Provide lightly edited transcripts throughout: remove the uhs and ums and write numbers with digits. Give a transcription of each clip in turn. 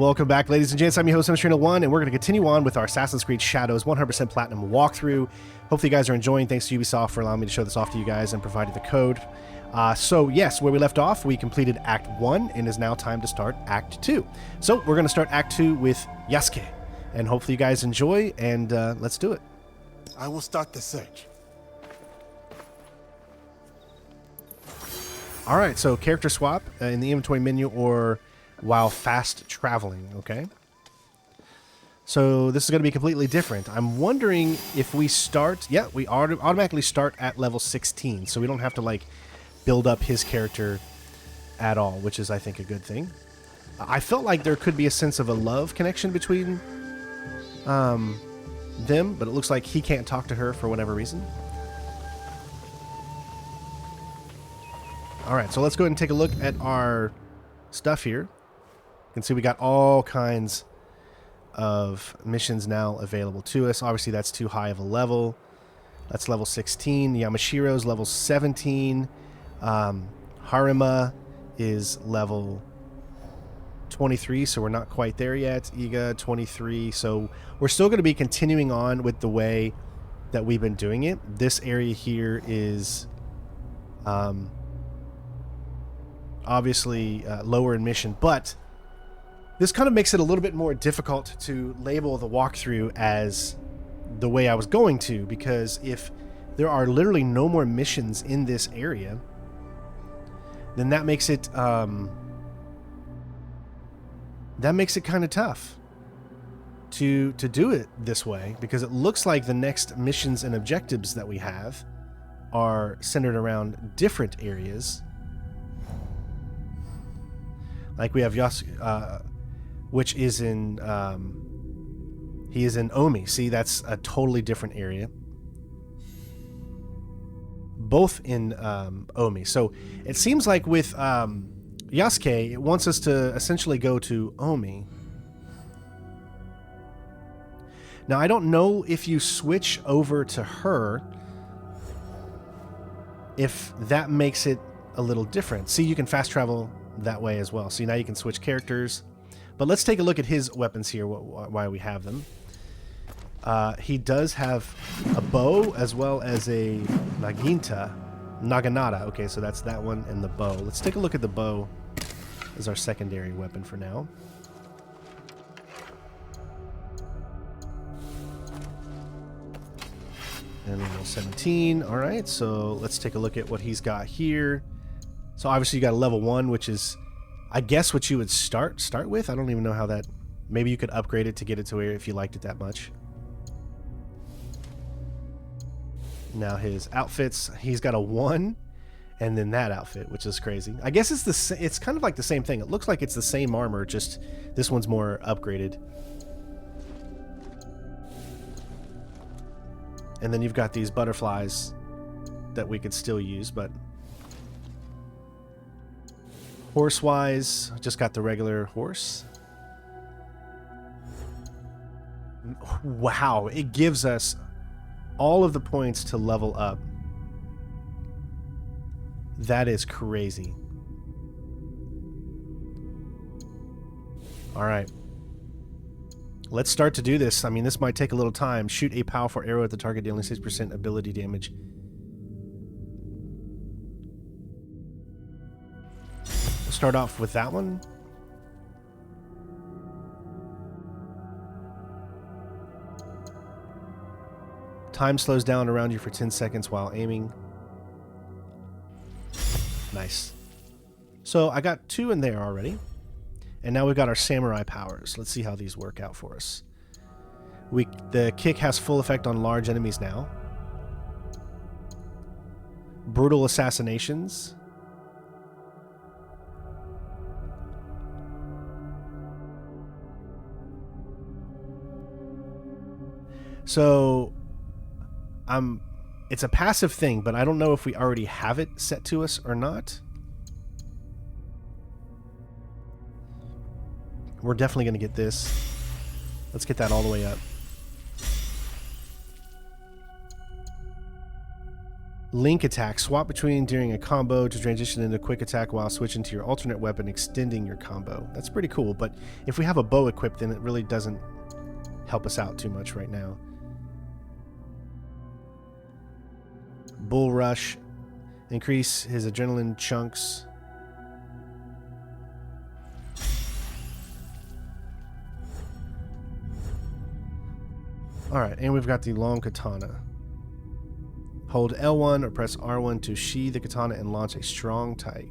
welcome back, ladies and gents. I'm your host, Sensei1, and we're going to continue on with our Assassin's Creed Shadows 100% Platinum walkthrough. Hopefully you guys are enjoying. Thanks to Ubisoft for allowing me to show this off to you guys and provided the code. So yes, where we left off, we completed Act 1, and it is now time to start Act 2. So we're going to start Act 2 with Yasuke, and hopefully you guys enjoy, and let's do it. I will start the search. All right, so character swap in the inventory menu or while fast traveling, okay? So this is going to be completely different. I'm wondering if we start... Yeah, we automatically start at level 16, so we don't have to, like, build up his character at all, which is, I think, a good thing. I felt like there could be a sense of a love connection between them, but it looks like he can't talk to her for whatever reason. All right, so let's go ahead and take a look at our stuff here. You can see we got all kinds of missions now available to us. Obviously, that's too high of a level. That's level 16. Yamashiro's level 17. Harima is level 23, so we're not quite there yet. Iga, 23. So we're still going to be continuing on with the way that we've been doing it. This area here is... obviously lower in mission, but this kind of makes it a little bit more difficult to label the walkthrough as the way I was going to, because if there are literally no more missions in this area, then that makes it kind of tough to do it this way, because it looks like the next missions and objectives that we have are centered around different areas. Like we have Yasuke, which is in, he is in Omi. See, that's a totally different area. Both in Omi. So it seems like with Yasuke, it wants us to essentially go to Omi. Now, I don't know if you switch over to her, if that makes it a little different. See, you can fast travel that way as well. See, now you can switch characters. But let's take a look at his weapons here, why we have them. He does have a bow as well as a Naginata. Okay, so that's that one and the bow. Let's take a look at the bow as our secondary weapon for now. And level 17. All right, so let's take a look at what he's got here. So obviously you got a level 1, which is, I guess, what you would start with. I don't even know how that... Maybe you could upgrade it to get it to where if you liked it that much. Now his outfits, he's got a 1, and then that outfit, which is crazy. I guess it's kind of like the same thing. It looks like it's the same armor, just this one's more upgraded. And then you've got these butterflies that we could still use, but... Horse-wise, just got the regular horse. Wow, it gives us all of the points to level up. That is crazy. All right. Let's start to do this. I mean, this might take a little time. Shoot a powerful arrow at the target, dealing 6% ability damage. Start off with that one. Time slows down around you for 10 seconds while aiming. Nice. So I got 2 in there already. And now we've got our samurai powers. Let's see how these work out for us. The kick has full effect on large enemies now. Brutal assassinations. So, it's a passive thing, but I don't know if we already have it set to us or not. We're definitely going to get this. Let's get that all the way up. Link attack. Swap between during a combo to transition into quick attack while switching to your alternate weapon, extending your combo. That's pretty cool, but if we have a bow equipped, then it really doesn't help us out too much right now. Bull Rush. Increase his adrenaline chunks. Alright, and we've got the long katana. Hold L1 or press R1 to sheathe the katana and launch a strong tight.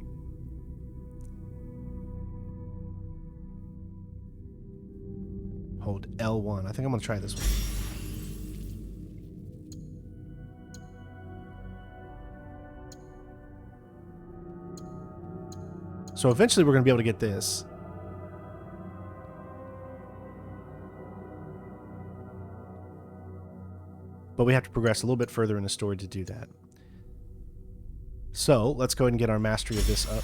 Hold L1. I think I'm going to try this one. So eventually we're going to be able to get this. But we have to progress a little bit further in the story to do that. So let's go ahead and get our mastery of this up.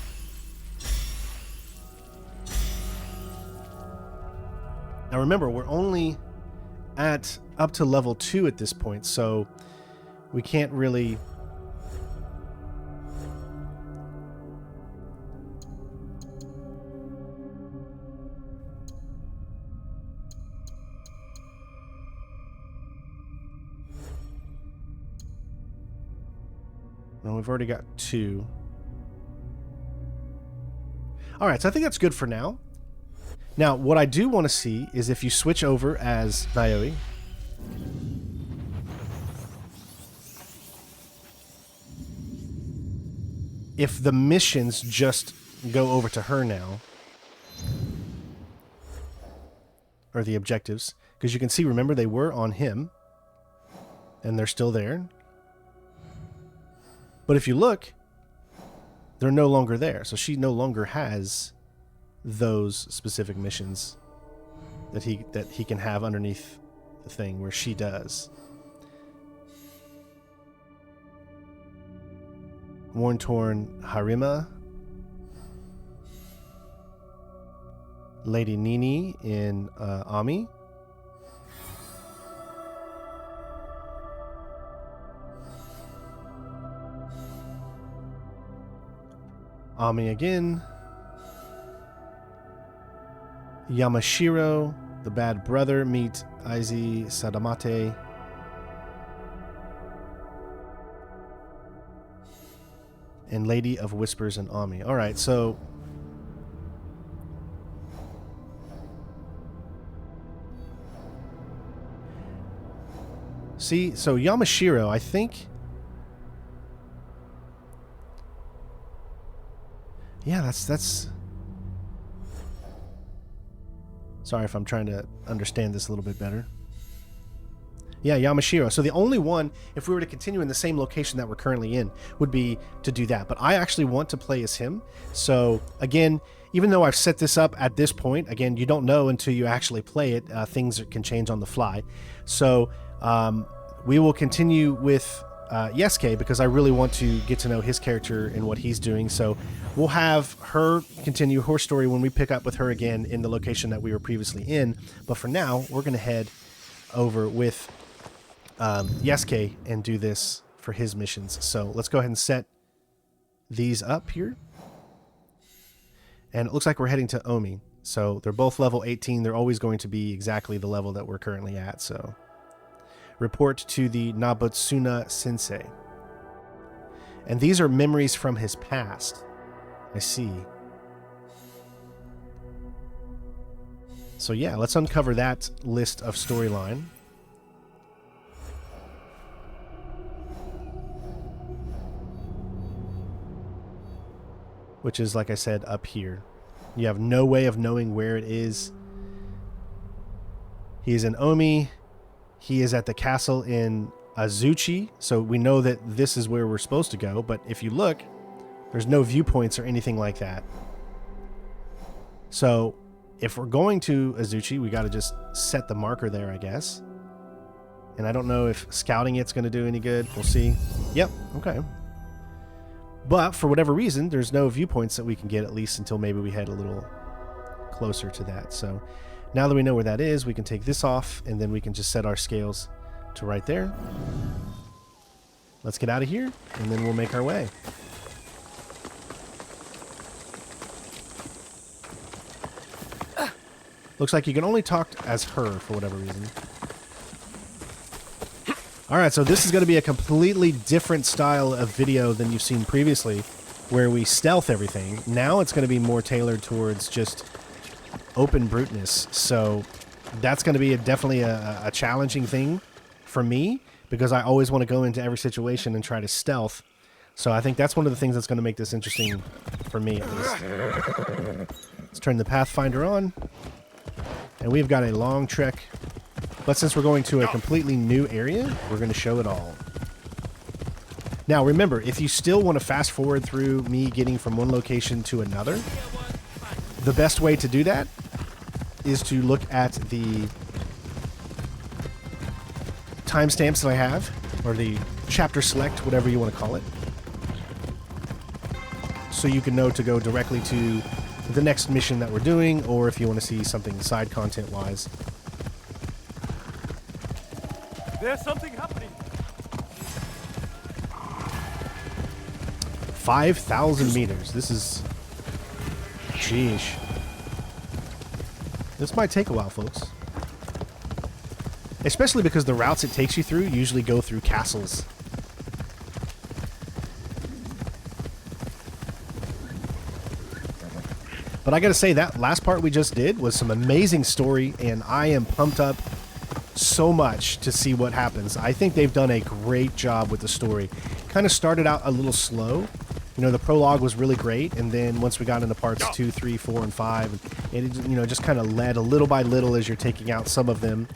Now remember, we're only at up to level 2 at this point, so we can't really... No, we've already got 2. Alright, so I think that's good for now. Now, what I do want to see is if you switch over as Naoi. If the missions just go over to her now. Or the objectives. Because you can see, remember, they were on him. And they're still there. But if you look, they're no longer there. So she no longer has those specific missions that he can have underneath the thing where she does. Worn Torn Harima. Lady Nini in Ami. Ami again. Yamashiro, the bad brother, meet Aizi Sadamate. And Lady of Whispers and Ami. Alright, so... See, so Yamashiro, I think... Yeah, that's... Sorry if I'm trying to understand this a little bit better. Yeah, Yamashiro. So the only one, if we were to continue in the same location that we're currently in, would be to do that. But I actually want to play as him. So, again, even though I've set this up at this point, again, you don't know until you actually play it. Things can change on the fly. So, we will continue with Yasuke because I really want to get to know his character and what he's doing. So we'll have her continue her story when we pick up with her again in the location that we were previously in. But for now, we're going to head over with Yasuke and do this for his missions. So let's go ahead and set these up here. And it looks like we're heading to Omi. So they're both level 18. They're always going to be exactly the level that we're currently at. So report to the Nobutsuna Sensei. And these are memories from his past. I see. So yeah, let's uncover that list of storyline. Which is, like I said, up here. You have no way of knowing where it is. He is in Omi. He is at the castle in Azuchi, so we know that this is where we're supposed to go, but if you look, there's no viewpoints or anything like that. So, if we're going to Azuchi, we got to just set the marker there, I guess. And I don't know if scouting it's going to do any good. We'll see. Yep, okay. But, for whatever reason, there's no viewpoints that we can get, at least until maybe we head a little closer to that, so... Now that we know where that is, we can take this off, and then we can just set our scales to right there. let's get out of here, and then we'll make our way. Looks like you can only talk as her for whatever reason. Alright, so this is going to be a completely different style of video than you've seen previously, where we stealth everything. Now it's going to be more tailored towards just open bruteness. So that's going to be definitely a challenging thing for me, because I always want to go into every situation and try to stealth. So I think that's one of the things that's going to make this interesting for me, at least. Let's turn the Pathfinder on. And we've got a long trek. But since we're going to a completely new area, we're going to show it all. Now, remember, if you still want to fast forward through me getting from one location to another, the best way to do that is to look at the timestamps that I have, or the chapter select, whatever you want to call it, so you can know to go directly to the next mission that we're doing, or if you want to see something side content wise. There's something happening. 5,000 meters. This is... Sheesh. This might take a while, folks. Especially because the routes it takes you through usually go through castles. But I gotta say, that last part we just did was some amazing story, and I am pumped up so much to see what happens. I think they've done a great job with the story. Kind of started out a little slow. You know, the prologue was really great, and then once we got into parts 2, 3, 4, and 5, it, you know, just kind of led a little by little as you're taking out some of them.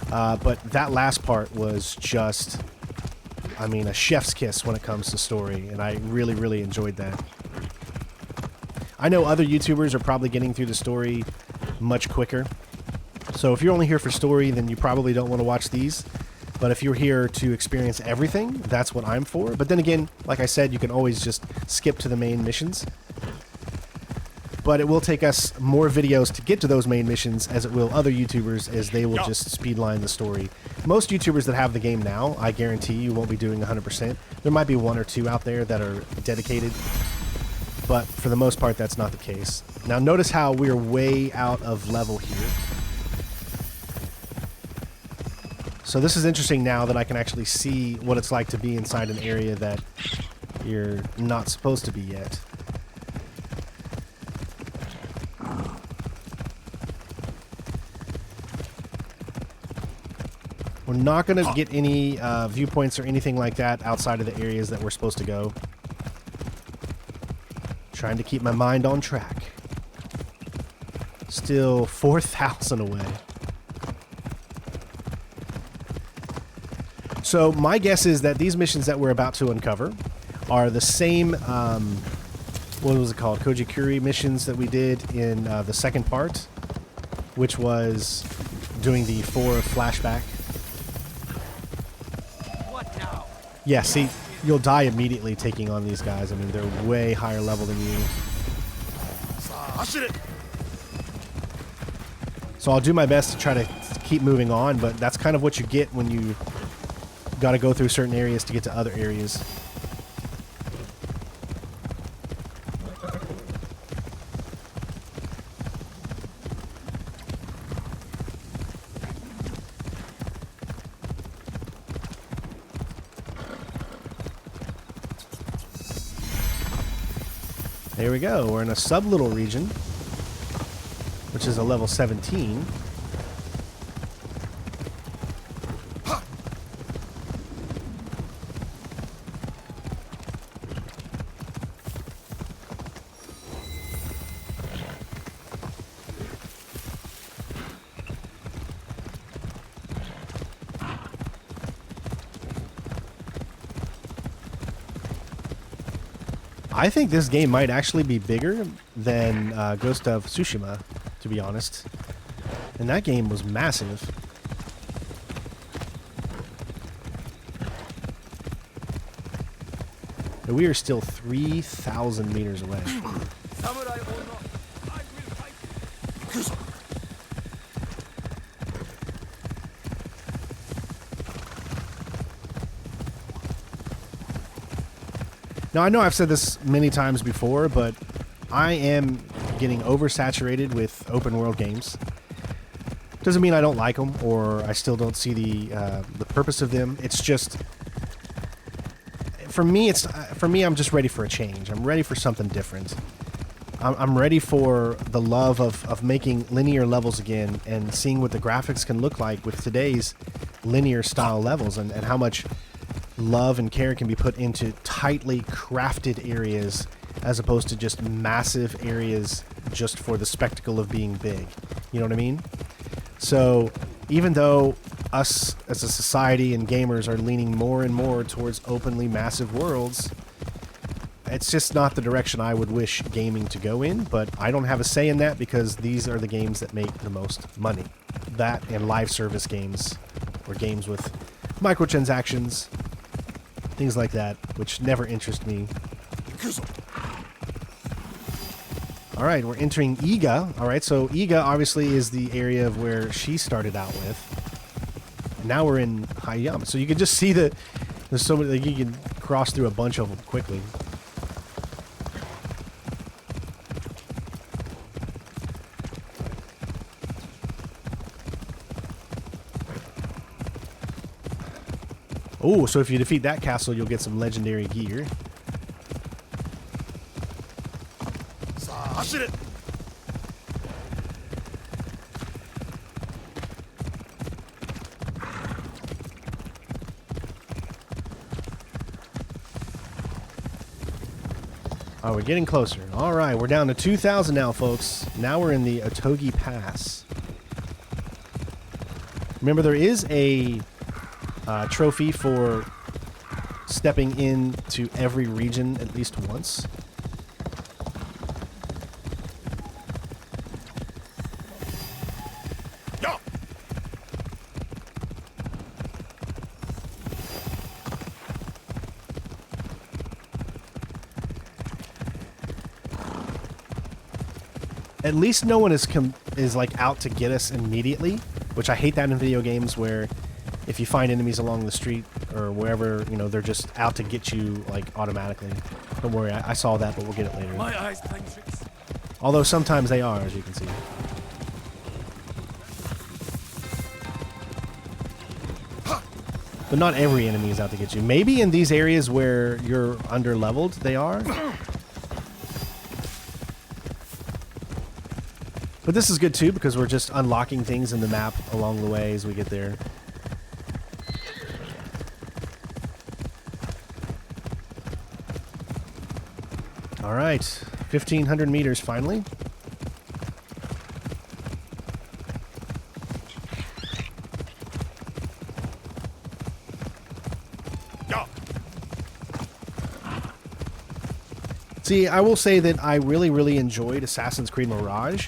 But that last part was just, I mean, a chef's kiss when it comes to story, and I really, really enjoyed that. I know other YouTubers are probably getting through the story much quicker. So if you're only here for story, then you probably don't want to watch these. But if you're here to experience everything, that's what I'm for. But then again, like I said, you can always just skip to the main missions. But it will take us more videos to get to those main missions, as it will other YouTubers, as they will just speedline the story. Most YouTubers that have the game now, I guarantee you won't be doing 100%. There might be one or two out there that are dedicated. But for the most part, that's not the case. Now notice how we're way out of level here. So this is interesting now that I can actually see what it's like to be inside an area that you're not supposed to be yet. We're not going to get any viewpoints or anything like that outside of the areas that we're supposed to go. Trying to keep my mind on track. Still 4,000 away. So my guess is that these missions that we're about to uncover are the same, what was it called? Kojikuri missions that we did in the second part, which was doing the 4 flashback. What now? Yeah, see, you'll die immediately taking on these guys. I mean, they're way higher level than you. So I'll do my best to try to keep moving on, but that's kind of what you get when you got to go through certain areas to get to other areas. There we go. We're in a sublittle region, which is a level 17. I think this game might actually be bigger than Ghost of Tsushima, to be honest. And that game was massive. But we are still 3,000 meters away. Samurai or not, I will fight. Now, I know I've said this many times before, but I am getting oversaturated with open world games. Doesn't mean I don't like them or I still don't see the purpose of them. It's just for me. I'm just ready for a change. I'm ready for something different. I'm ready for the love of making linear levels again and seeing what the graphics can look like with today's linear style levels and how much love and care can be put into tightly crafted areas as opposed to just massive areas just for the spectacle of being big. You know what I mean? So even though us as a society and gamers are leaning more and more towards openly massive worlds, it's just not the direction I would wish gaming to go in, but I don't have a say in that because these are the games that make the most money. That and live service games, or games with microtransactions, things like that, which never interest me. Alright, we're entering Iga. Alright, so Iga obviously is the area of where she started out with. And now we're in Hayama. So you can just see that there's so many, like, you can cross through a bunch of them quickly. Oh, so if you defeat that castle, you'll get some legendary gear. Oh, we're getting closer. All right, we're down to 2,000 now, folks. Now we're in the Otogi Pass. Remember, there is a trophy for stepping into every region at least once. At least no one is like out to get us immediately, which I hate that in video games where if you find enemies along the street or wherever, you know, they're just out to get you like automatically. Don't worry, I saw that, but we'll get it later. My eyes playing tricks. Although sometimes they are, as you can see. But not every enemy is out to get you. Maybe in these areas where you're under-leveled, they are. But this is good too because we're just unlocking things in the map along the way as we get there. All right, 1,500 meters finally. See, I will say that I really, really enjoyed Assassin's Creed Mirage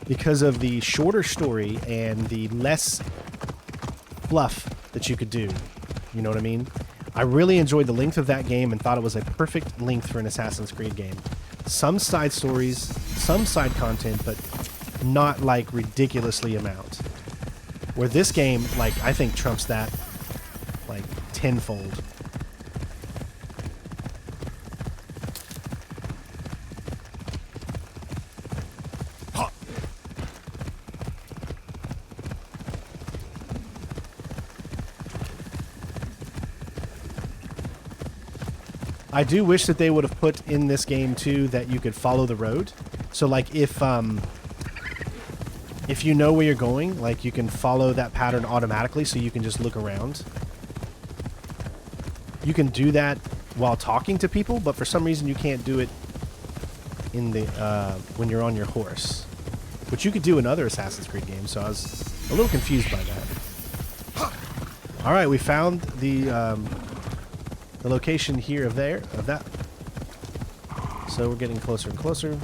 because of the shorter story and the less fluff that you could do. You know what I mean? I really enjoyed the length of that game and thought it was a perfect length for an Assassin's Creed game. Some side stories, some side content, but not like ridiculously amount. Where this game, like, I think trumps that like tenfold. I do wish that they would have put in this game too that you could follow the road. So like if you know where you're going, like you can follow that pattern automatically so you can just look around. You can do that while talking to people, but for some reason you can't do it in the when you're on your horse. Which you could do in other Assassin's Creed games, so I was a little confused by that. Alright, we found the location here of that. So we're getting closer and closer.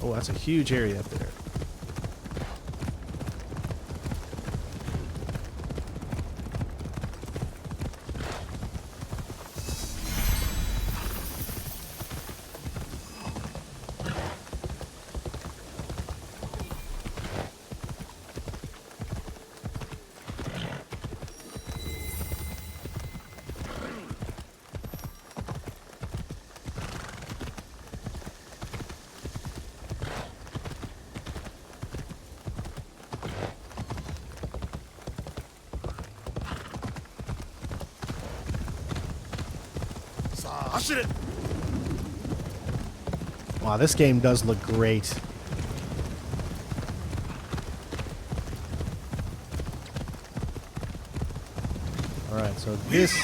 Oh, that's a huge area up there. Wow, this game does look great. Alright, so this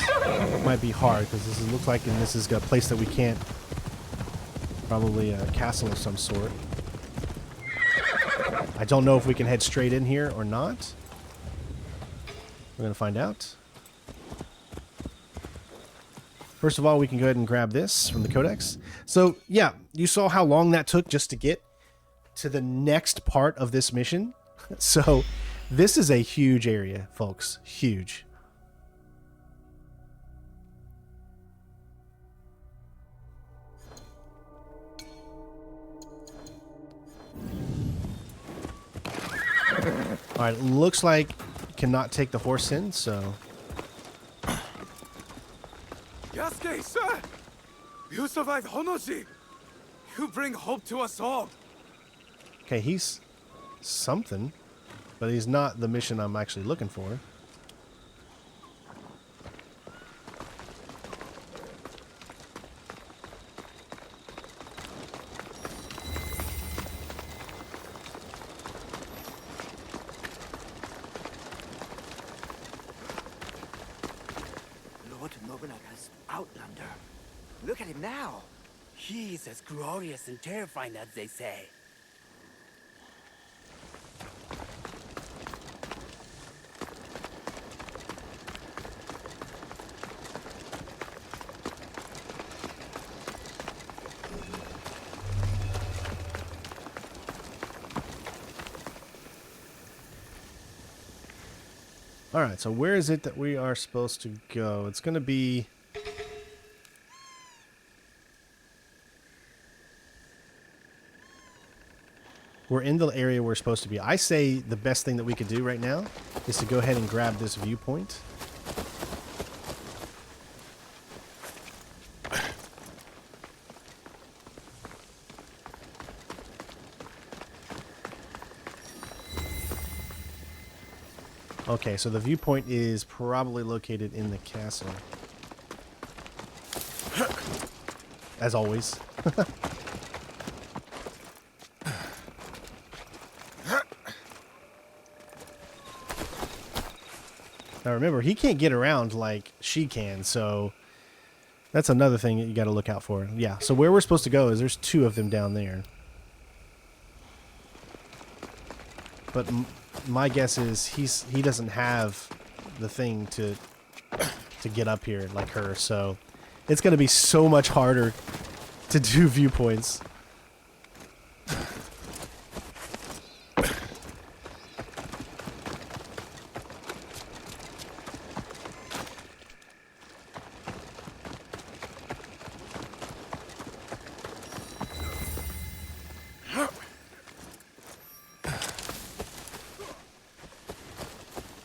might be hard because this looks like this is a place that we can't. Probably a castle of some sort. I don't know if we can head straight in here or not. We're going to find out. First of all, we can go ahead and grab this from the codex. So, yeah, you saw how long that took just to get to the next part of this mission. So, this is a huge area, folks. Huge. Alright, looks like cannot take the horse in, so... Yasuke, sir! You survived Honoji! You bring hope to us all! Okay, he's something, but he's not the mission I'm actually looking for. Lord Nobunaga's outlander. Look at him now. He's as glorious and terrifying as they say. Alright, so where is it that we are supposed to go? It's going to be... We're in the area we're supposed to be. I say the best thing that we could do right now is to go ahead and grab this viewpoint. Okay, so the viewpoint is probably located in the castle. As always. Now remember, he can't get around like she can, so that's another thing that you got to look out for. Yeah, so where we're supposed to go is there's two of them down there. But my guess is he doesn't have the thing to get up here like her, so it's going to be so much harder to do viewpoints.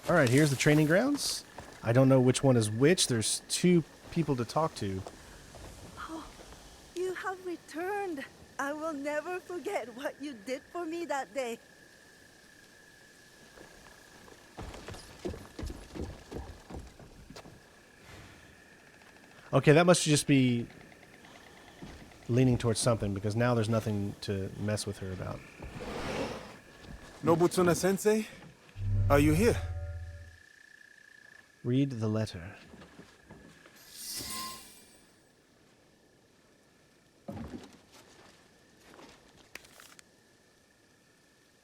Alright, here's the training grounds. I don't know which one is which. There's two people to talk to. Oh, you have returned. I will never forget what you did for me that day. Okay, that must just be leaning towards something, because now there's nothing to mess with her about. Nobutsuna Sensei, are you here? Read the letter.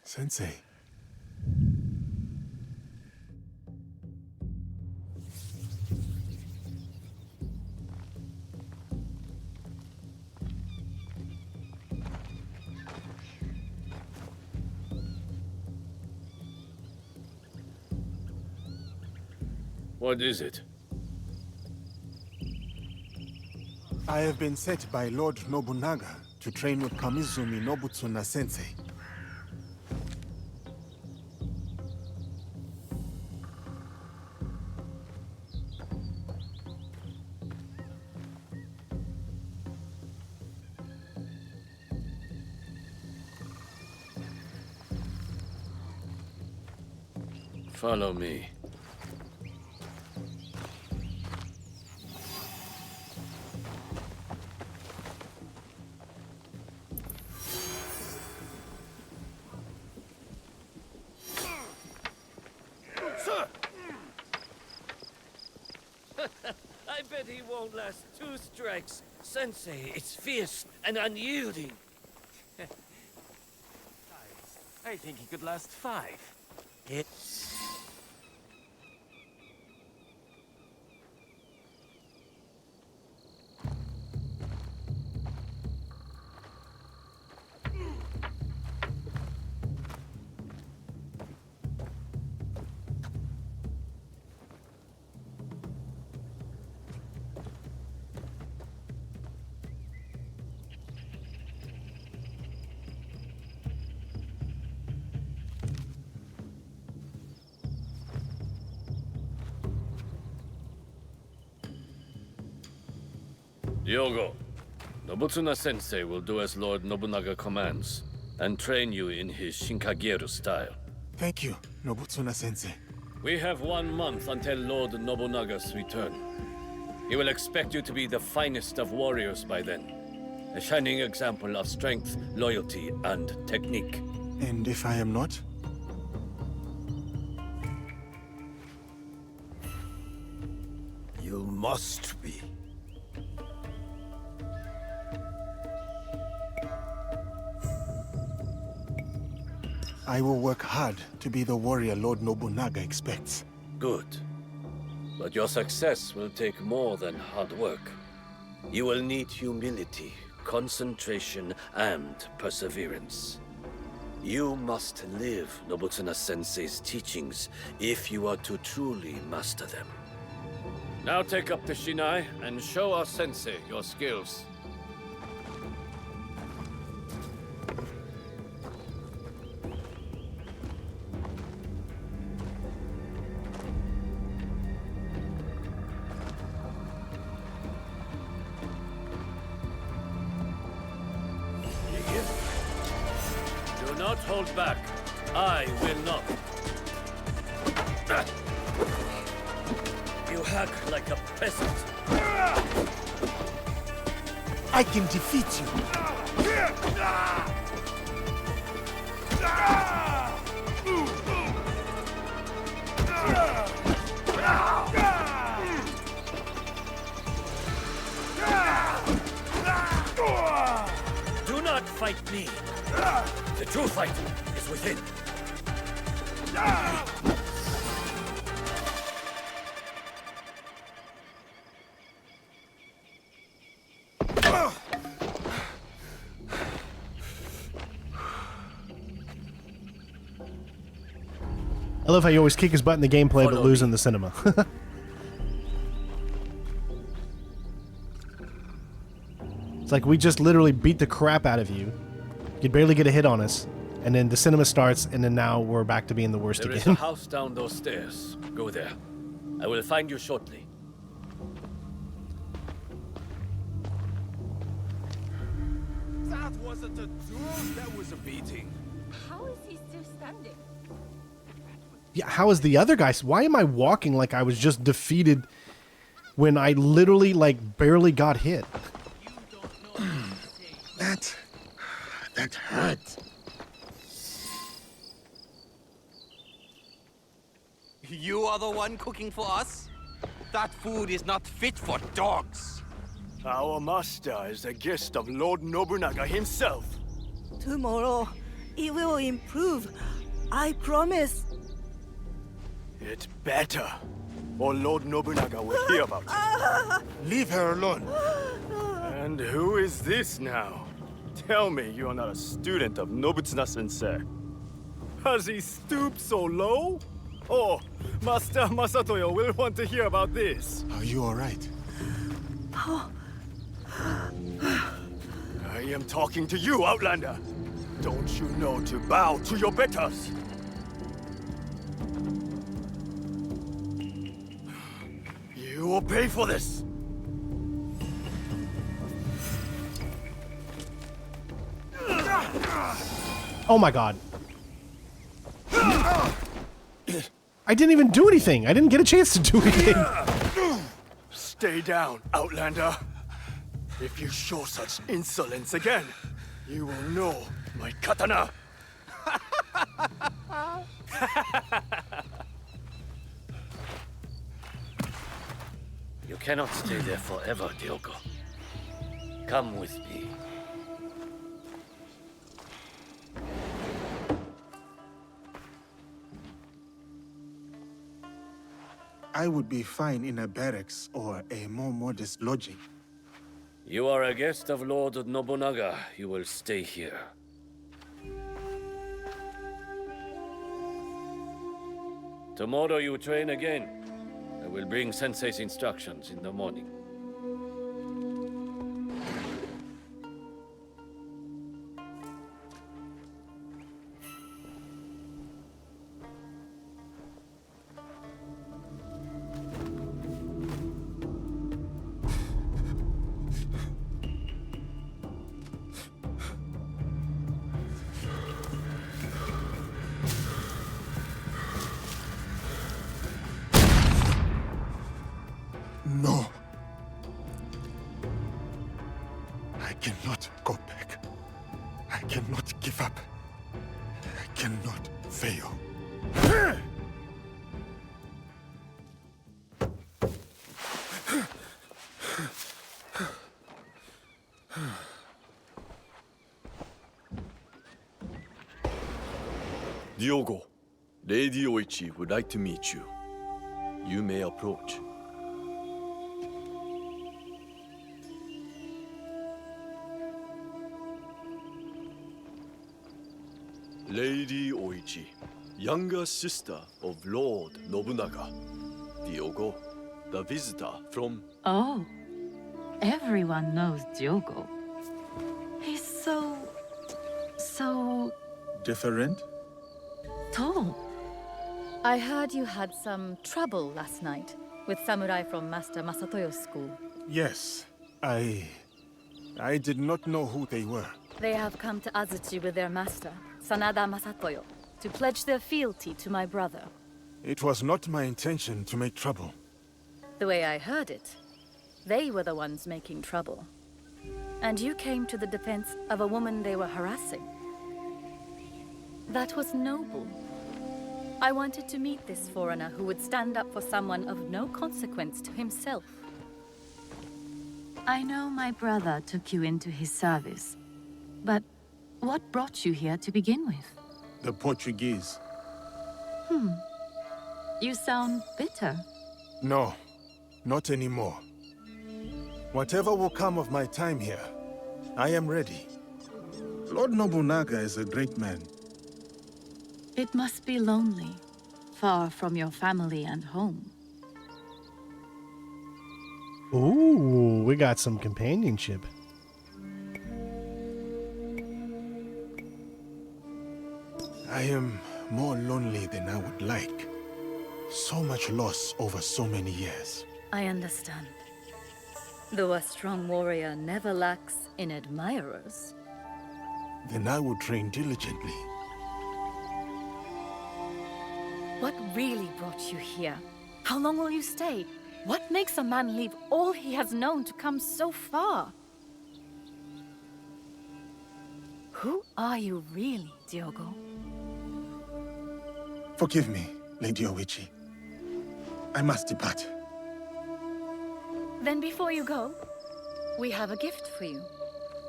Sensei. What is it? I have been sent by Lord Nobunaga to train with Kamizumi Nobutsuna Sensei. Follow me. I bet he won't last 2 strikes. Sensei, it's fierce and unyielding. I think he could last 5. Yogo, Nobutsuna Sensei will do as Lord Nobunaga commands, and train you in his Shinkageru style. Thank you, Nobutsuna Sensei. We have 1 month until Lord Nobunaga's return. He will expect you to be the finest of warriors by then. A shining example of strength, loyalty, and technique. And if I am not? You must be. I will work hard to be the warrior Lord Nobunaga expects. Good. But your success will take more than hard work. You will need humility, concentration, and perseverance. You must live Nobutsuna Sensei's teachings if you are to truly master them. Now take up the Shinai and show our Sensei your skills. Do not hold back. I will not. You hack like a peasant. I can defeat you! Do not fight me. The true fight is within. I love how you always kick his butt in the gameplay but Follow lose me. in the cinema. It's like we just literally beat the crap out of you. You could barely get a hit on us. And then the cinema starts, and then now we're back to being the worst There is again. a house down those stairs. Go there. I will find you shortly. That wasn't a duel, that was a beating. How is he still standing? Yeah, how is the other guy? Why am I walking like I was just defeated when I literally, like, barely got hit? That hurt. You are the one cooking for us? That food is not fit for dogs. Our master is a guest of Lord Nobunaga himself. Tomorrow, it will improve. I promise. It's better, or Lord Nobunaga will hear about it. Leave her alone. And who is this now? Tell me you're not a student of Nobutsuna Sensei. Has he stooped so low? Oh, Master Masatoyo will want to hear about this. Are you alright? I am talking to you, Outlander. Don't you know to bow to your betters? You will pay for this. Oh my god. I didn't even do anything. I didn't get a chance to do anything. Stay down, Outlander. If you show such insolence again, you will know my katana. cannot stay there forever, Diogo. Come with me. I would be fine in a barracks or a more modest lodging. You are a guest of Lord Nobunaga. You will stay here. Tomorrow you train again. I will bring Sensei's instructions in the morning. No. I cannot go back. I cannot give up. I cannot fail. Diogo, Lady Oichi would like to meet you. You may approach. Lady Oichi, younger sister of Lord Nobunaga. Diogo, the visitor from... Oh, everyone knows Diogo. He's so Different? tall. I heard you had some trouble last night with samurai from Master Masatoyo's school. Yes. I did not know who they were. They have come to Azuchi with their master, Sanada Masatoyo, to pledge their fealty to my brother. It was not my intention to make trouble. The way I heard it, they were the ones making trouble. And you came to the defense of a woman they were harassing. That was noble. I wanted to meet this foreigner who would stand up for someone of no consequence to himself. I know my brother took you into his service, but what brought you here to begin with? The Portuguese. You sound bitter. No, not anymore. Whatever will come of my time here, I am ready. Lord Nobunaga is a great man. It must be lonely, far from your family and home. Ooh, we got some companionship. I am more lonely than I would like. So much loss over so many years. I understand. Though a strong warrior never lacks in admirers. Then I will train diligently. What really brought you here? How long will you stay? What makes a man leave all he has known to come so far? Who are you really, Diogo? Forgive me, Lady Oichi. I must depart. Then before you go, we have a gift for you.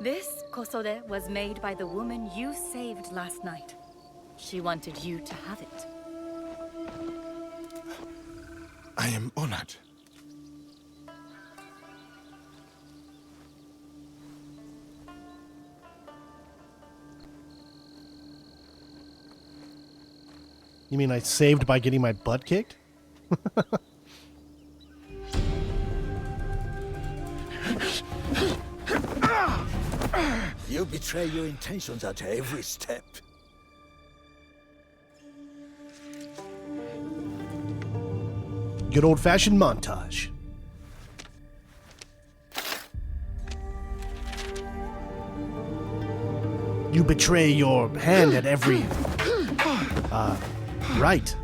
This kosode was made by the woman you saved last night. She wanted you to have it. I am honored. You mean I saved by getting my butt kicked? You betray your intentions at every step. Good old-fashioned montage. You betray your hand at every... right.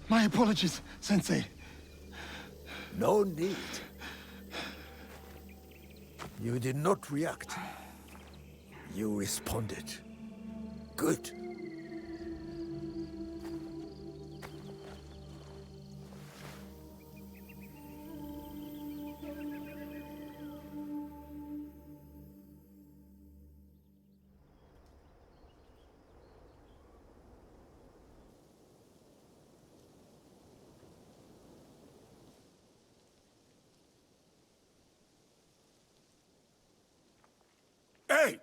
My apologies, Sensei. No need. You did not react. You responded. Good. Hey!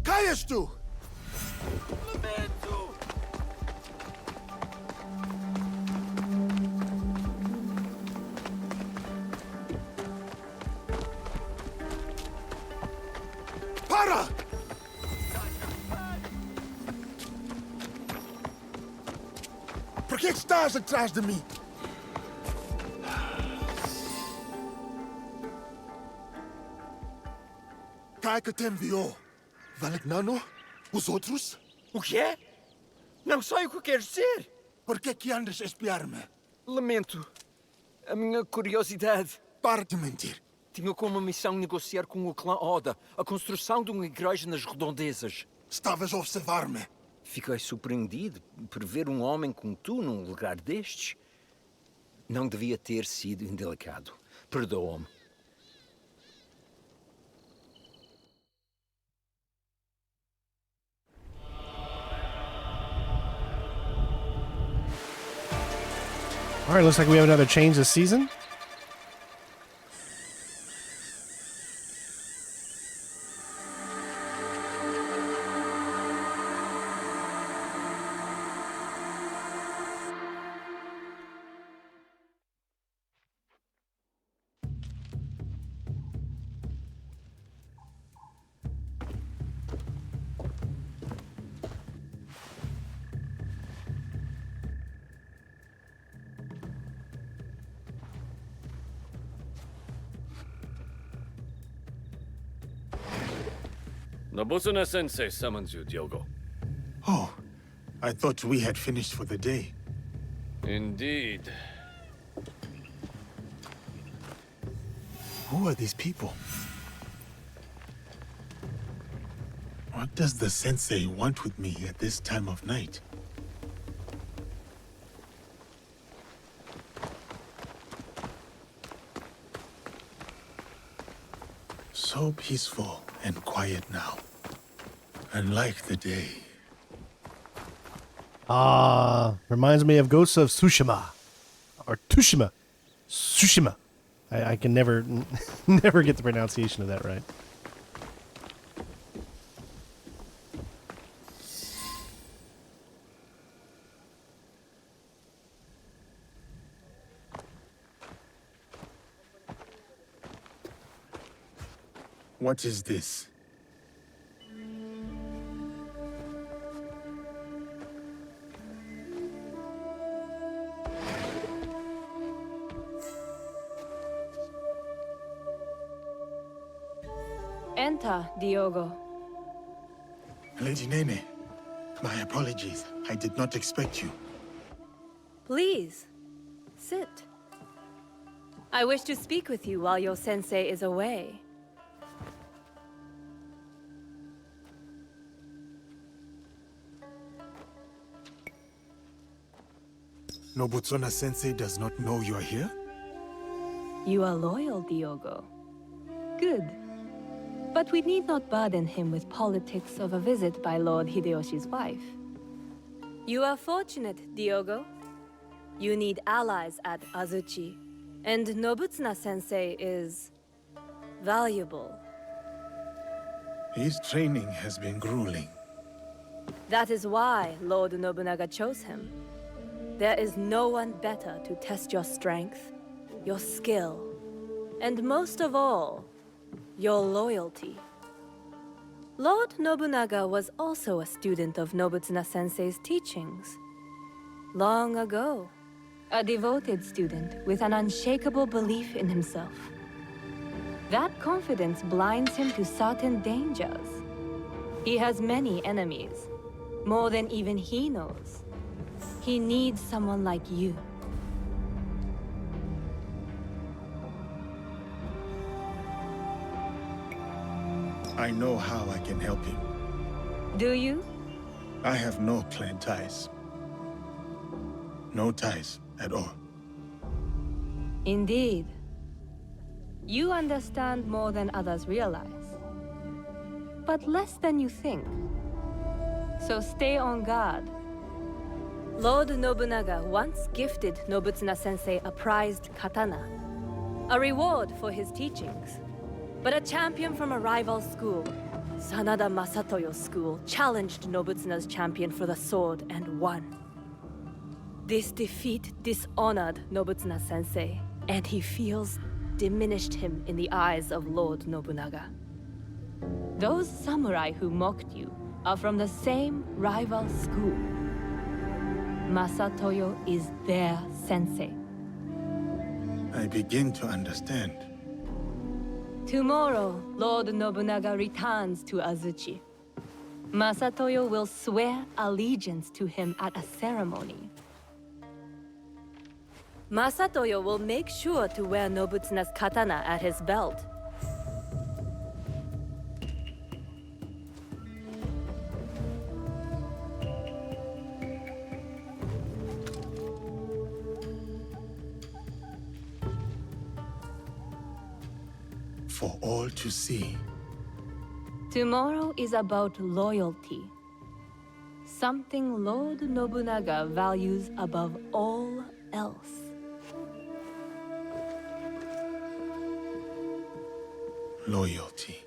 Kayas tu! Para! Por que estás atrás de mim? Quem que te enviou? Valegnano? Os outros? O quê? Não sei o que queres dizer. Por que andas a espiar-me? Lamento. A minha curiosidade. Para de mentir. Tinha como missão negociar com o clã Oda a construção de uma igreja nas redondezas. Estavas a observar-me. Fiquei surpreendido por ver um homem como tu num lugar destes. Não devia ter sido indelicado. Perdoa-me. All right, looks like we have another change this season. Nobutsuna Sensei summons you, Diogo. Oh, I thought we had finished for the day. Indeed. Who are these people? What does the sensei want with me at this time of night? So peaceful and quiet now. Unlike the day. Reminds me of Ghosts of Tsushima. Or Tushima. Tsushima. I can never never get the pronunciation of that right. What is this? Enter, Diogo. Lady Nene, my apologies. I did not expect you. Please, sit. I wish to speak with you while your sensei is away. Nobutsuna Sensei does not know you are here? You are loyal, Diogo. Good. But we need not burden him with politics of a visit by Lord Hideyoshi's wife. You are fortunate, Diogo. You need allies at Azuchi. And Nobutsuna Sensei is valuable. His training has been grueling. That is why Lord Nobunaga chose him. There is no one better to test your strength, your skill, and most of all, your loyalty. Lord Nobunaga was also a student of Nobutsuna Sensei's teachings. Long ago, a devoted student with an unshakable belief in himself. That confidence blinds him to certain dangers. He has many enemies, more than even he knows. He needs someone like you. I know how I can help him. Do you? I have no clan ties. No ties at all. Indeed. You understand more than others realize. But less than you think. So stay on guard. Lord Nobunaga once gifted Nobutsuna Sensei a prized katana, a reward for his teachings. But a champion from a rival school, Sanada Masatoyo's school, challenged Nobutsuna's champion for the sword and won. This defeat dishonored Nobutsuna Sensei, and he feels diminished him in the eyes of Lord Nobunaga. Those samurai who mocked you are from the same rival school. Masatoyo is their sensei. I begin to understand. Tomorrow, Lord Nobunaga returns to Azuchi. Masatoyo will swear allegiance to him at a ceremony. Masatoyo will make sure to wear Nobutsuna's katana at his belt. For all to see. Tomorrow is about loyalty. Something Lord Nobunaga values above all else. Loyalty.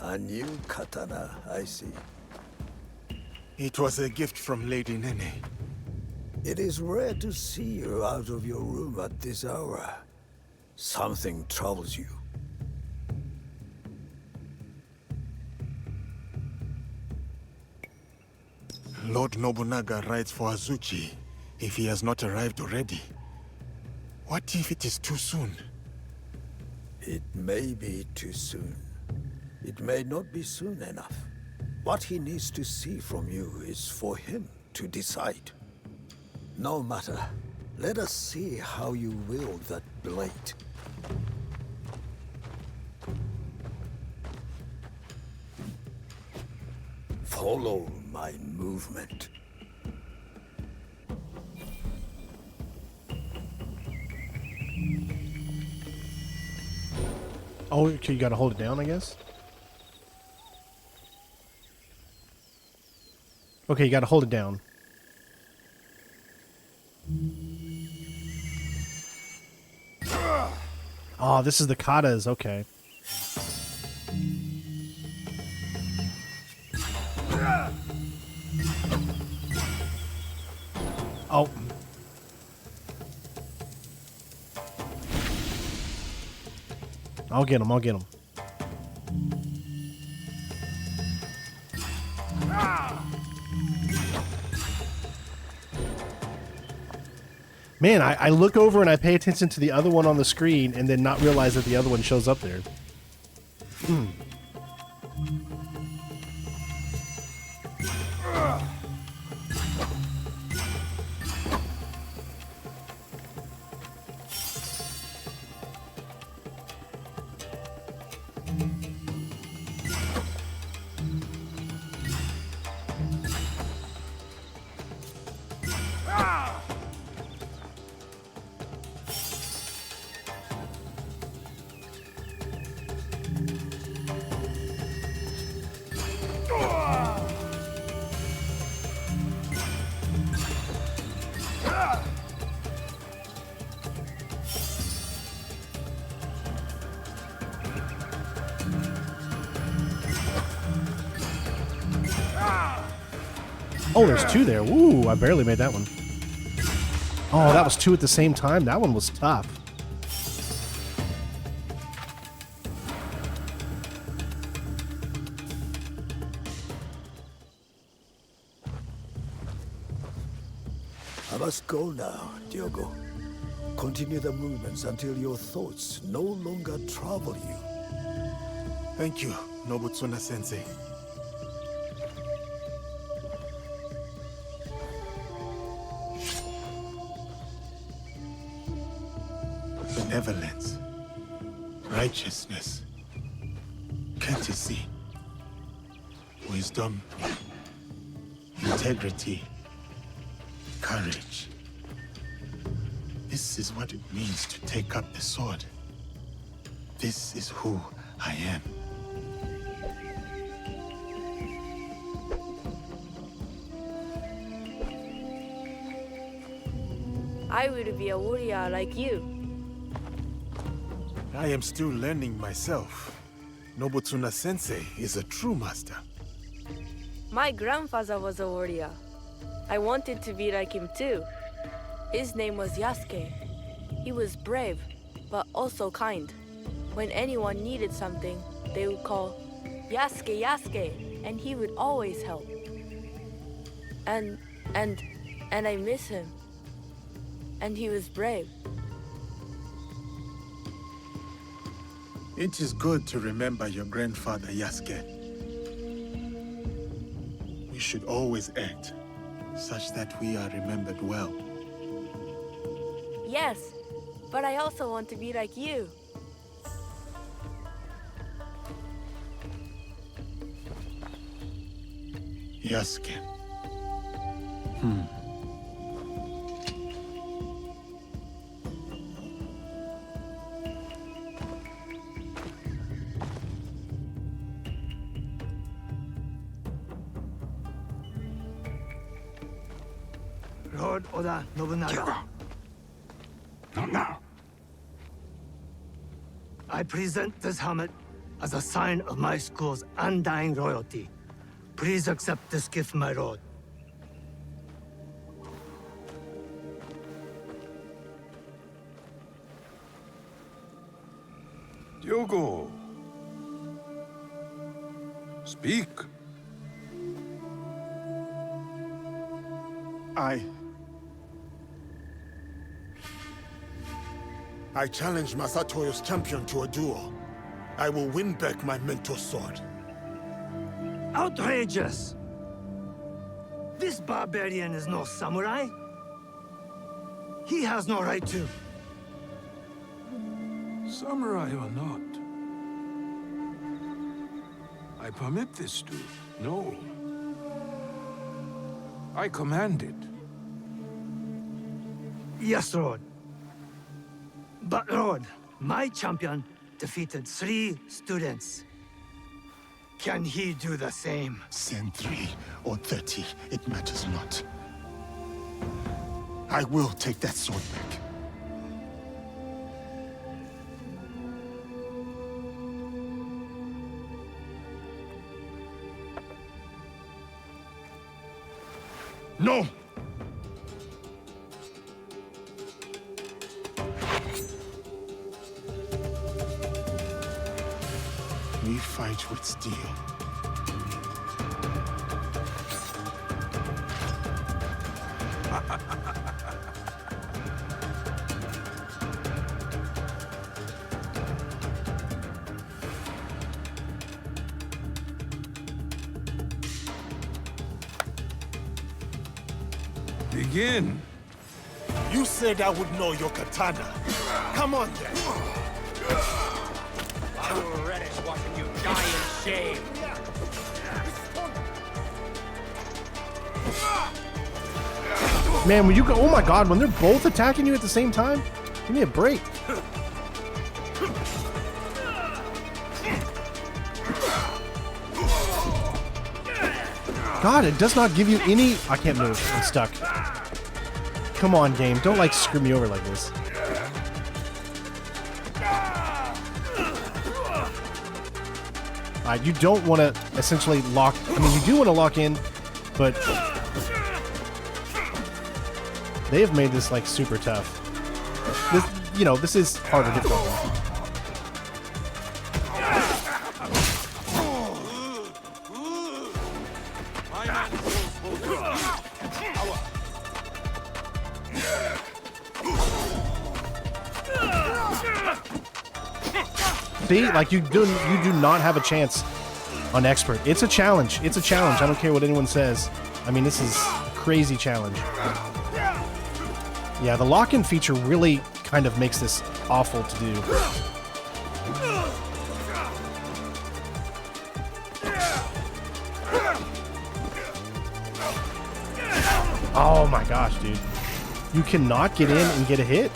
A new katana, I see. It was a gift from Lady Nene. It is rare to see you out of your room at this hour. Something troubles you. Lord Nobunaga rides for Azuchi, if he has not arrived already. What if it is too soon? It may be too soon. It may not be soon enough. What he needs to see from you is for him to decide. No matter. Let us see how you wield that blade. Follow my movement. Oh, okay, you gotta hold it down, I guess? Okay, you gotta hold it down. Oh, this is the katas, okay. Oh. I'll get him, I'll get him. Man, I look over and I pay attention to the other one on the screen and then not realize that the other one shows up there. Oh, there's two there. Woo, I barely made that one. Oh, that was two at the same time. That one was tough. I must go now, Diogo. Continue the movements until your thoughts no longer trouble you. Thank you, Nobutsuna Sensei. Benevolence, righteousness, courtesy, wisdom, integrity, courage. This is what it means to take up the sword. This is who I am. I will be a warrior like you. I am still learning myself. Nobutsuna Sensei is a true master. My grandfather was a warrior. I wanted to be like him too. His name was Yasuke. He was brave, but also kind. When anyone needed something, they would call Yasuke, Yasuke, and he would always help. And I miss him. And he was brave. It is good to remember your grandfather, Yasuke. We should always act such that we are remembered well. Yes, but I also want to be like you. Yasuke. Lord Oda Nobunaga. Not now. I present this helmet as a sign of my school's undying loyalty. Please accept this gift, my lord. Diogo. Speak. I challenge Masatoyo's champion to a duel. I will win back my mentor's sword. Outrageous! This barbarian is no samurai. He has no right to. Samurai or not, I permit this to. No. I command it. Yes, Lord. But, Lord, my champion defeated 3 students. Can he do the same? Send 3 or 30, it matters not. I will take that sword back. No! We fight with steel. Begin. You said I would know your katana. Come on then. I will relish watching you die in shame. Man, when you go, oh my god, when they're both attacking you at the same time, give me a break. God, it does not give you any... I can't move. I'm stuck. Come on, game. Don't, like, screw me over like this. You don't want to essentially lock... I mean, you do want to lock in, but... They have made this, like, super tough. This, you know, this is harder difficulty. See, like you do not have a chance on expert. It's a challenge. It's a challenge. I don't care what anyone says. I mean, this is a crazy challenge. Yeah, the lock-in feature really kind of makes this awful to do. Oh my gosh, dude. You cannot get in and get a hit.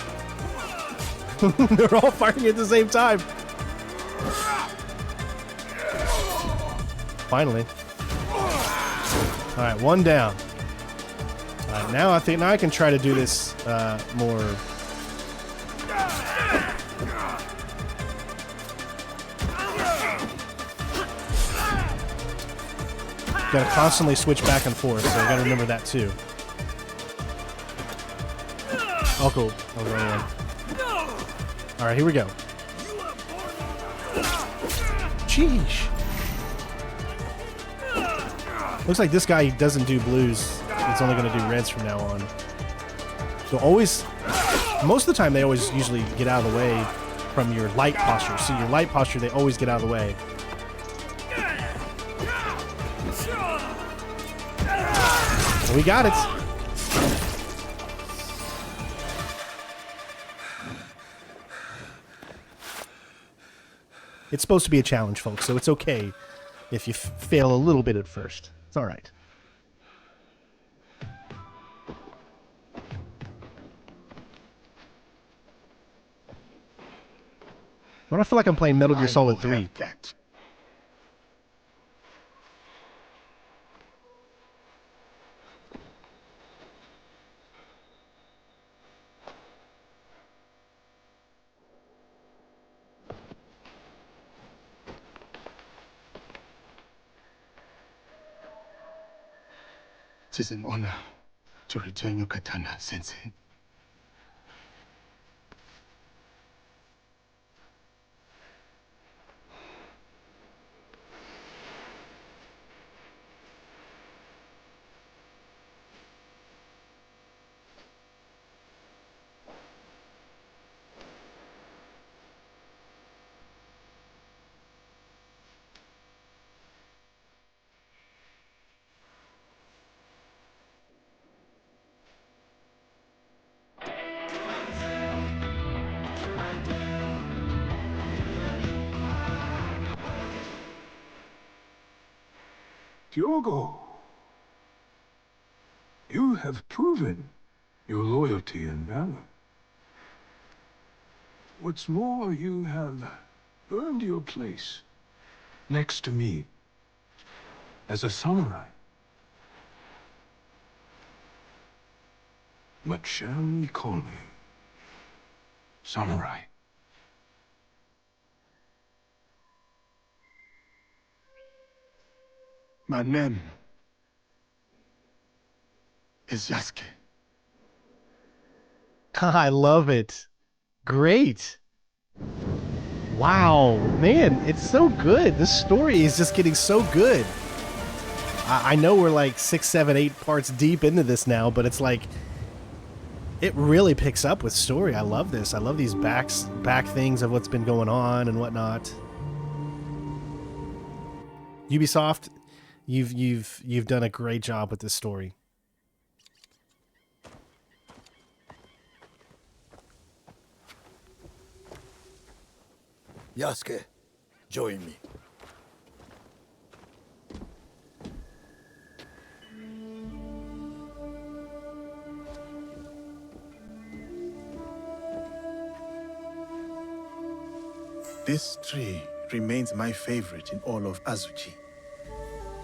They're all firing at the same time. Finally. Alright, one down. Alright, now I think I can try to do this more. Gotta constantly switch back and forth, so I gotta remember that too. Oh, cool. Oh, man. Alright, here we go. Sheesh. Looks like this guy doesn't do blues. He's only going to do reds from now on. So always, most of the time they always usually get out of the way from your light posture. See, your light posture, they always get out of the way. We got it. It's supposed to be a challenge, folks, so it's okay if you fail a little bit at first. It's all right. Why do I feel like I'm playing Metal Gear Solid 3? It is an honor to return your katana, Sensei. Diogo, you have proven your loyalty and valor. What's more, you have earned your place next to me as a samurai. What shall we call you? Samurai. My name is Yasuke. I love it. Great. Wow, man, it's so good. This story is just getting so good. I know we're like 6, 7, 8 parts deep into this now, but it's like it really picks up with story. I love this. I love these back things of what's been going on and whatnot. Ubisoft, you've done a great job with this story. Yasuke, join me. This tree remains my favorite in all of Azuchi.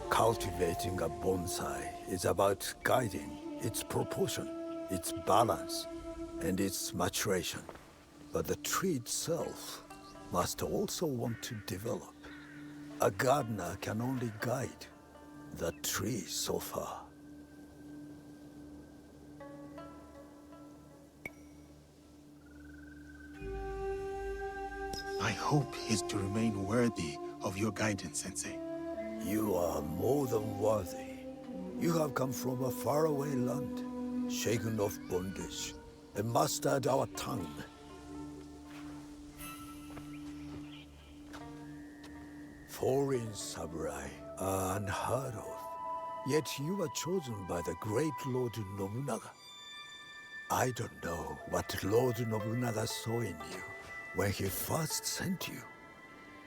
Cultivating a bonsai is about guiding its proportion, its balance, and its maturation. But the tree itself must also want to develop. A gardener can only guide the tree so far. My hope is to remain worthy of your guidance, Sensei. You are more than worthy. You have come from a faraway land, shaken of bondage, and mastered our tongue. Foreign samurai are unheard of, yet you were chosen by the great Lord Nobunaga. I don't know what Lord Nobunaga saw in you when he first sent you,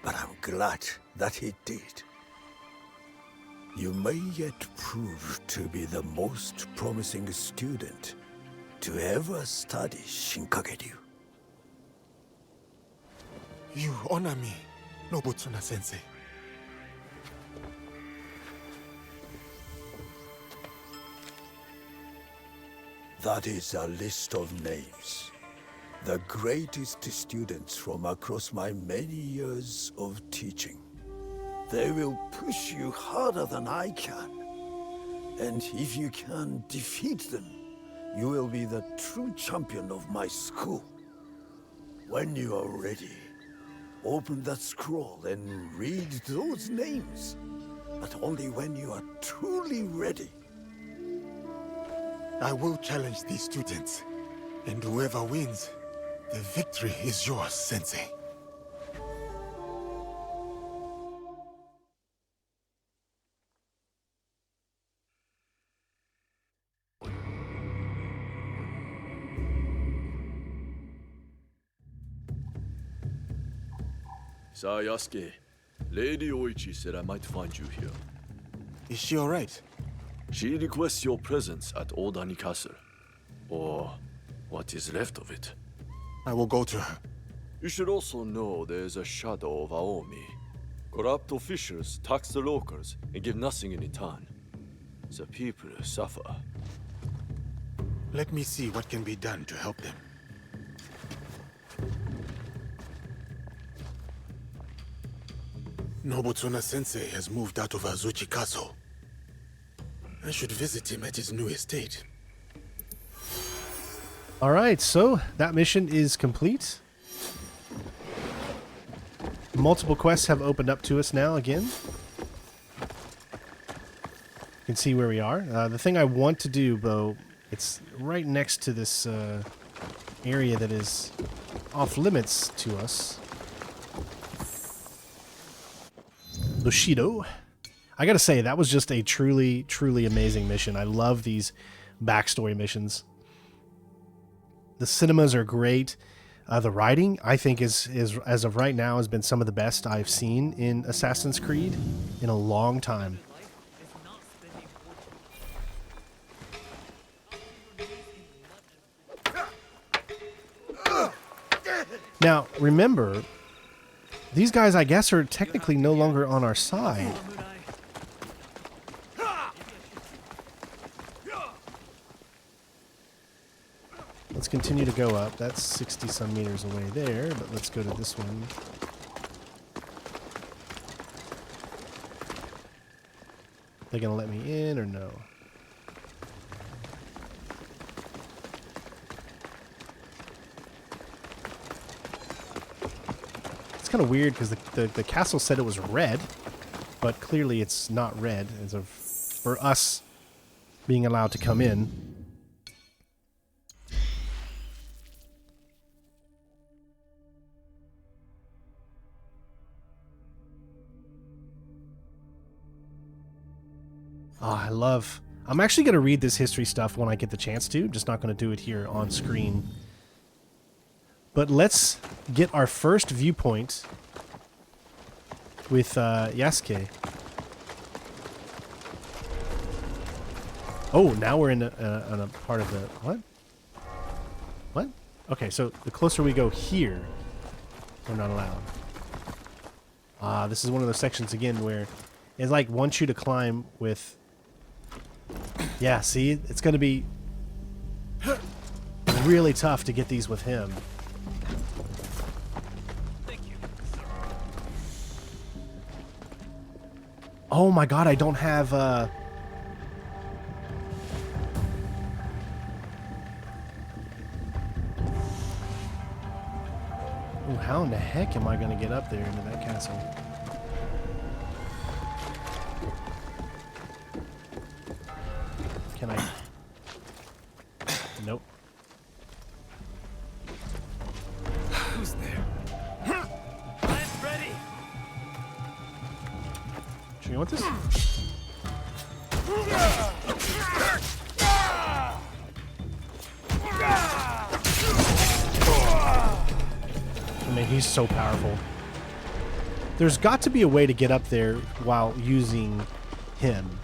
but I'm glad that he did. You may yet prove to be the most promising student to ever study Shinkagekyo. You honor me, Nobutsuna Sensei. That is a list of names. The greatest students from across my many years of teaching. They will push you harder than I can. And if you can defeat them, you will be the true champion of my school. When you are ready, open that scroll and read those names. But only when you are truly ready. I will challenge these students, and whoever wins, the victory is yours, Sensei. Yasuke, Lady Oichi said I might find you here. Is she all right? She requests your presence at Odani Castle. Or what is left of it. I will go to her. You should also know there's a shadow of Aomi. Corrupt officials tax the locals and give nothing in return. The people suffer. Let me see what can be done to help them. Nobutsuna Sensei has moved out of Azuchi Castle. I should visit him at his new estate. All right, so that mission is complete. Multiple quests have opened up to us now again. You can see where we are. The thing I want to do, though, it's right next to this area that is off limits to us. Bushido. I gotta say, that was just a truly, truly amazing mission. I love these backstory missions. The cinemas are great. The writing, I think, is as of right now, has been some of the best I've seen in Assassin's Creed in a long time. Now, remember, these guys, I guess, are technically no longer on our side. Let's continue to go up. That's 60-some meters away there, but let's go to this one. They gonna let me in or no? It's kind of weird because the castle said it was red, but clearly it's not red as of for us being allowed to come in. Oh, I'm actually going to read this history stuff when I get the chance to. I'm just not going to do it here on screen. But let's get our first viewpoint with Yasuke. Oh, now we're in a part of the what? What? Okay, so the closer we go here, we're not allowed. This is one of those sections again where it like wants you to climb with. Yeah, see, it's gonna be really tough to get these with him. Oh my god, I don't have oh, how in the heck am I gonna get up there into that castle? Can I? Nope. Who's there? I'm ready. Sure you want this? I mean, he's so powerful. There's got to be a way to get up there while using him.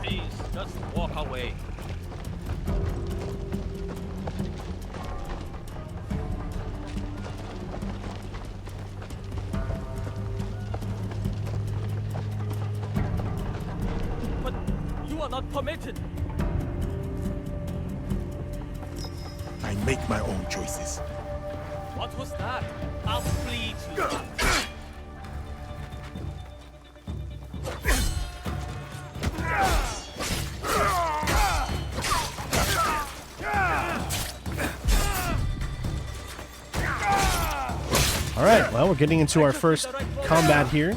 Please, just walk away. But you are not permitted. I make my own choices. What was that? I'll flee to you. All right, well, we're getting into our first combat here.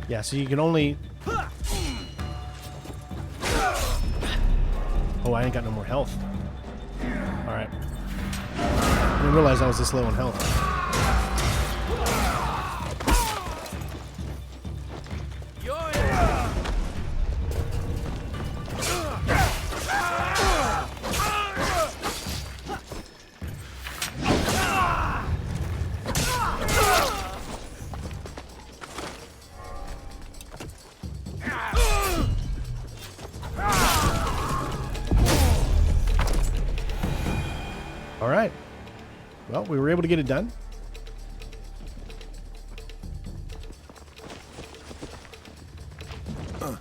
Yeah, so you can only... Oh, I ain't got no more health. Alright. I didn't realize I was this low on health. Alright. Well, we were able to get it done. Oh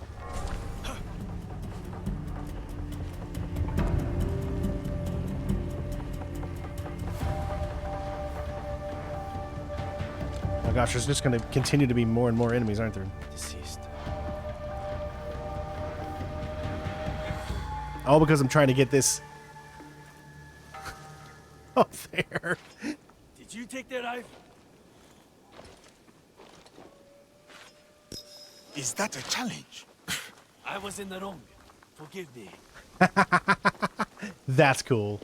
gosh, there's just going to continue to be more and more enemies, aren't there? Deceased. All because I'm trying to get this up there. Did you take that knife? Is that a challenge? I was in the wrong. Forgive me. That's cool.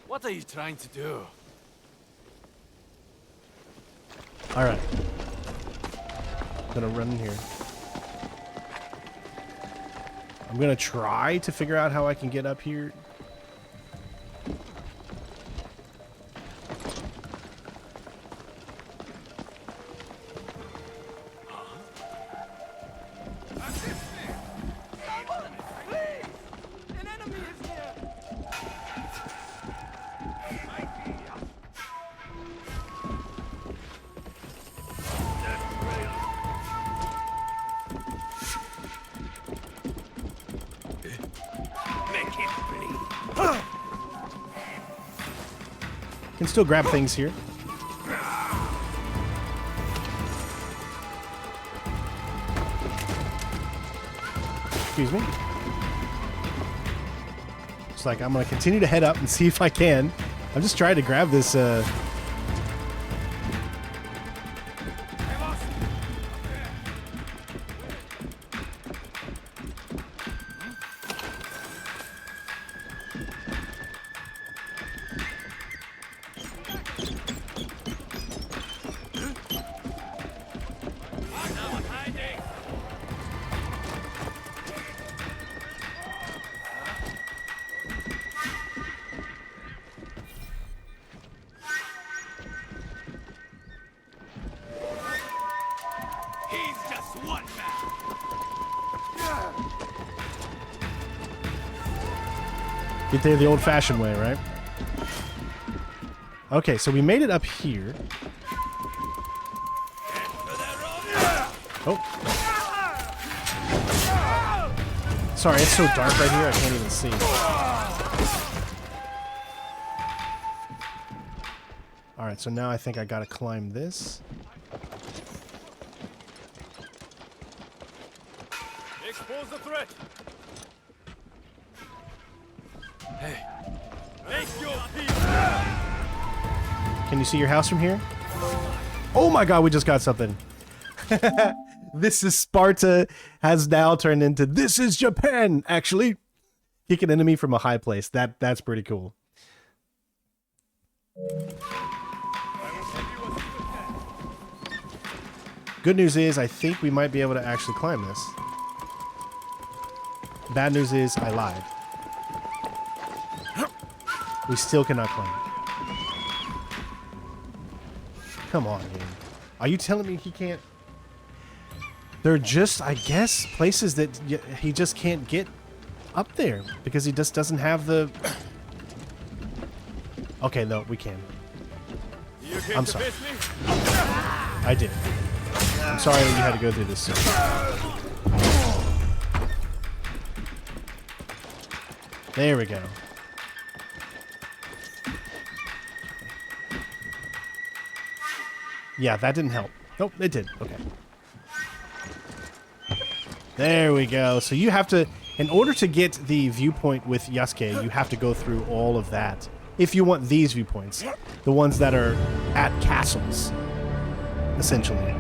What are you trying to do? Alright. I'm gonna run in here. I'm gonna try to figure out how I can get up here. Can still grab things here. Excuse me. It's like I'm going to continue to head up and see if I can. I'm just trying to grab this. Get there the old-fashioned way, right? Okay, so we made it up here. Oh. Sorry, it's so dark right here, I can't even see. Alright, so now I think I gotta climb this. Expose the threat! Hey, make your peace! Can you see your house from here? Oh my god, we just got something. This is Sparta has now turned into this is Japan, actually. Kick an enemy from a high place. That's pretty cool. Good news is I think we might be able to actually climb this. Bad news is I lied. We still cannot climb it. Come on, game. Are you telling me he can't? They're just, I guess, places that he just can't get up there because he just doesn't have the... Okay, no, we can. I'm sorry. I did. I'm sorry that you had to go through this. Sir. There we go. Yeah, that didn't help. Nope, it did. Okay. There we go. So you have to, in order to get the viewpoint with Yasuke, you have to go through all of that. If you want these viewpoints, the ones that are at castles, essentially.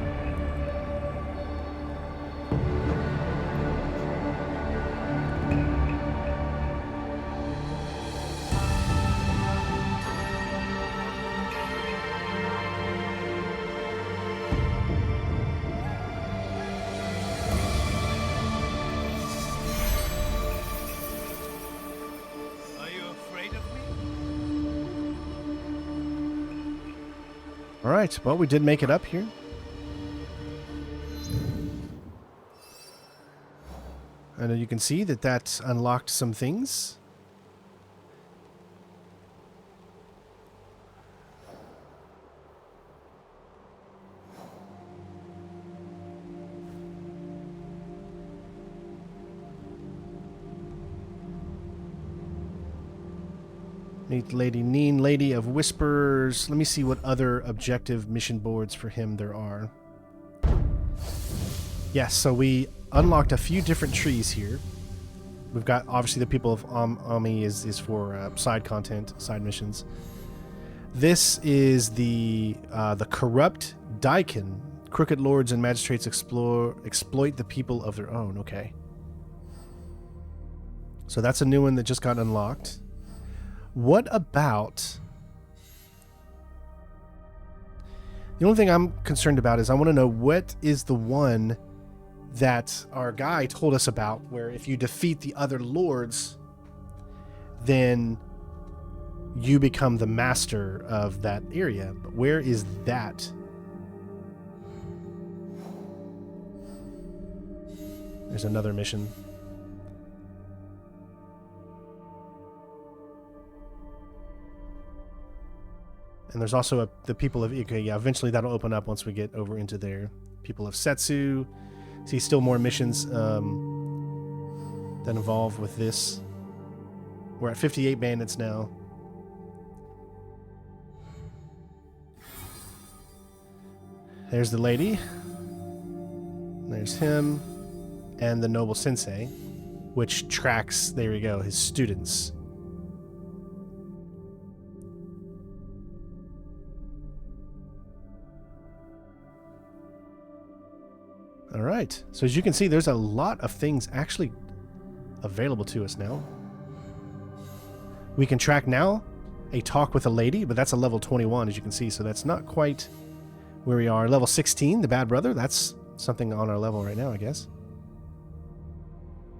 Alright, well, we did make it up here. And you can see that that unlocked some things. Meet Lady Neen, Lady of Whispers. Let me see what other objective mission boards for him there are. Yes, so we unlocked a few different trees here. We've got, obviously, the people of Ami is for side content, side missions. This is the corrupt Daikin. Crooked lords and magistrates exploit the people of their own. Okay. So that's a new one that just got unlocked. What about... The only thing I'm concerned about is I want to know what is the one that our guy told us about, where if you defeat the other lords, then you become the master of that area. But where is that? There's another mission. And there's also the people of... Okay, yeah, eventually that'll open up once we get over into there. People of Setsu. See still more missions that involve with this. We're at 58 bandits now. There's the lady. There's him. And the noble sensei, which tracks, there we go, his students. All right. So as you can see, there's a lot of things actually available to us now. We can track now a talk with a lady, but that's a level 21, as you can see. So that's not quite where we are. Level 16, the bad brother. That's something on our level right now, I guess.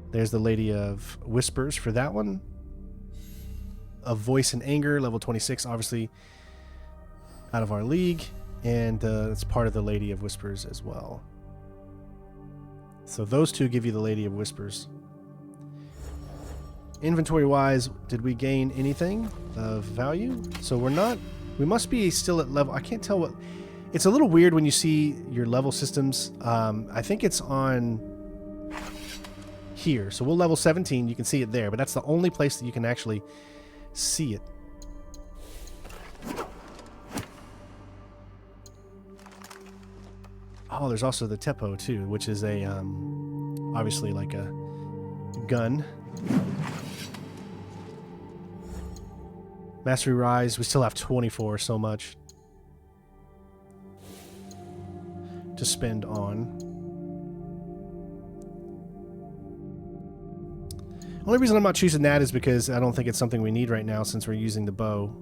There's the Lady of Whispers for that one. A Voice in Anger, level 26, obviously out of our league. And it's part of the Lady of Whispers as well. So those two give you the Lady of Whispers. Inventory-wise, did we gain anything of value? So we're not... We must be still at level... I can't tell what... It's a little weird when you see your level systems. I think it's on here. So we'll level 17. You can see it there. But that's the only place that you can actually see it. Oh, there's also the Teppo, too, which is a... obviously like a gun. Mastery Rise, we still have 24, so much to spend on. Only reason I'm not choosing that is because I don't think it's something we need right now since we're using the bow.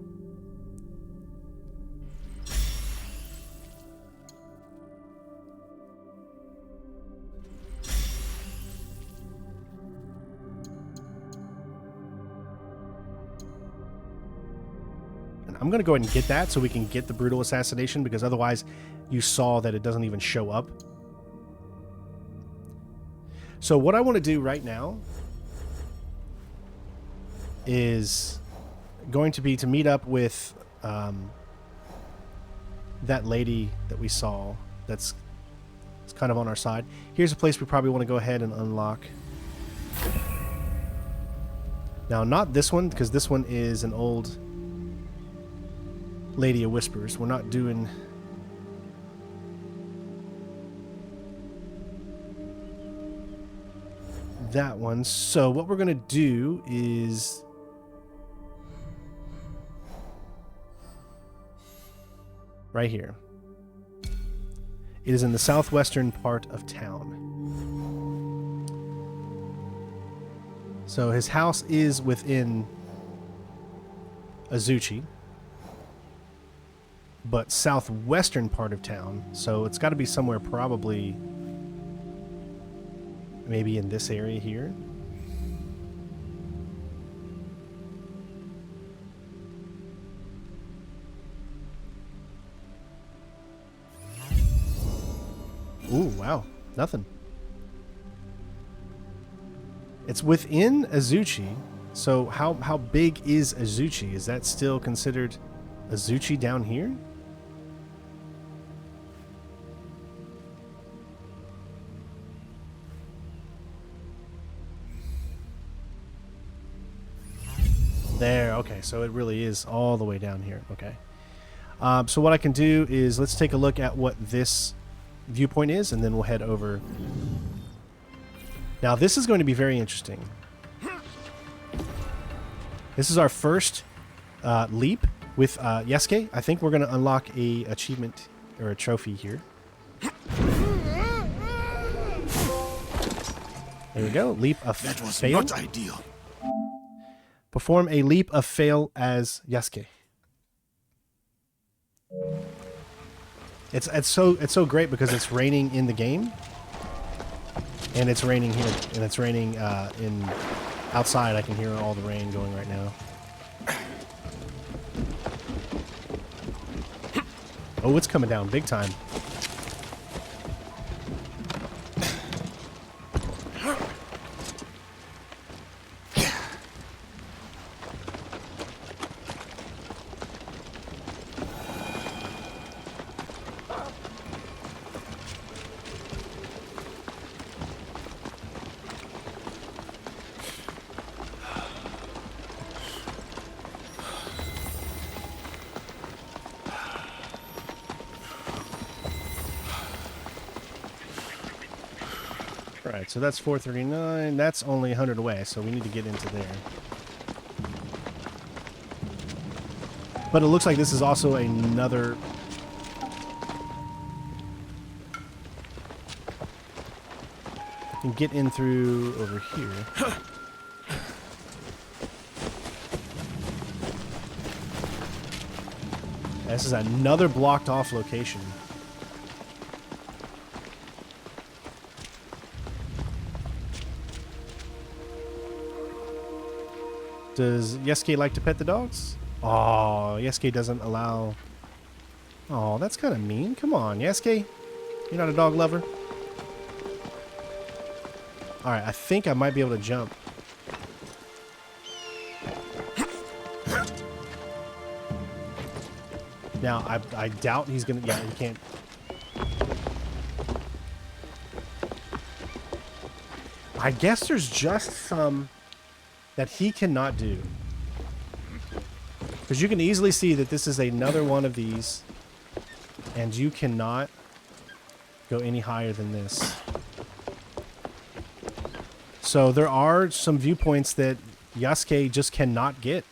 I'm going to go ahead and get that so we can get the brutal assassination, because otherwise you saw that it doesn't even show up. So what I want to do right now is going to be to meet up with that lady that we saw that's kind of on our side. Here's a place we probably want to go ahead and unlock. Now, not this one, because this one is an old Lady of Whispers. We're not doing... that one. So what we're going to do is... right here. It is in the southwestern part of town. So his house is within Azuchi, but southwestern part of town, so it's got to be somewhere probably maybe in this area here. Ooh, wow. Nothing. It's within Azuchi, so how big is Azuchi? Is that still considered Azuchi down here? There, okay, so it really is all the way down here, okay. So what I can do is, let's take a look at what this viewpoint is, and then we'll head over. Now, this is going to be very interesting. This is our first leap with Yasuke. I think we're going to unlock a achievement or a trophy here. There we go, leap of fail. That was not ideal. Perform a leap of fail as Yasuke. It's so great because it's raining in the game, and it's raining here, and it's raining in outside. I can hear all the rain going right now. Oh, it's coming down big time. Right, so that's 439. That's only 100 away, so we need to get into there. But it looks like this is also another... can get in through over here. This is another blocked off location. Does Yasuke like to pet the dogs? Oh, Yasuke doesn't allow... Oh, that's kind of mean. Come on, Yasuke. You're not a dog lover? Alright, I think I might be able to jump. Now, I doubt he's gonna... Yeah, he can't... I guess there's just some that he cannot do. Because you can easily see that this is another one of these, and you cannot go any higher than this. So there are some viewpoints that Yasuke just cannot get.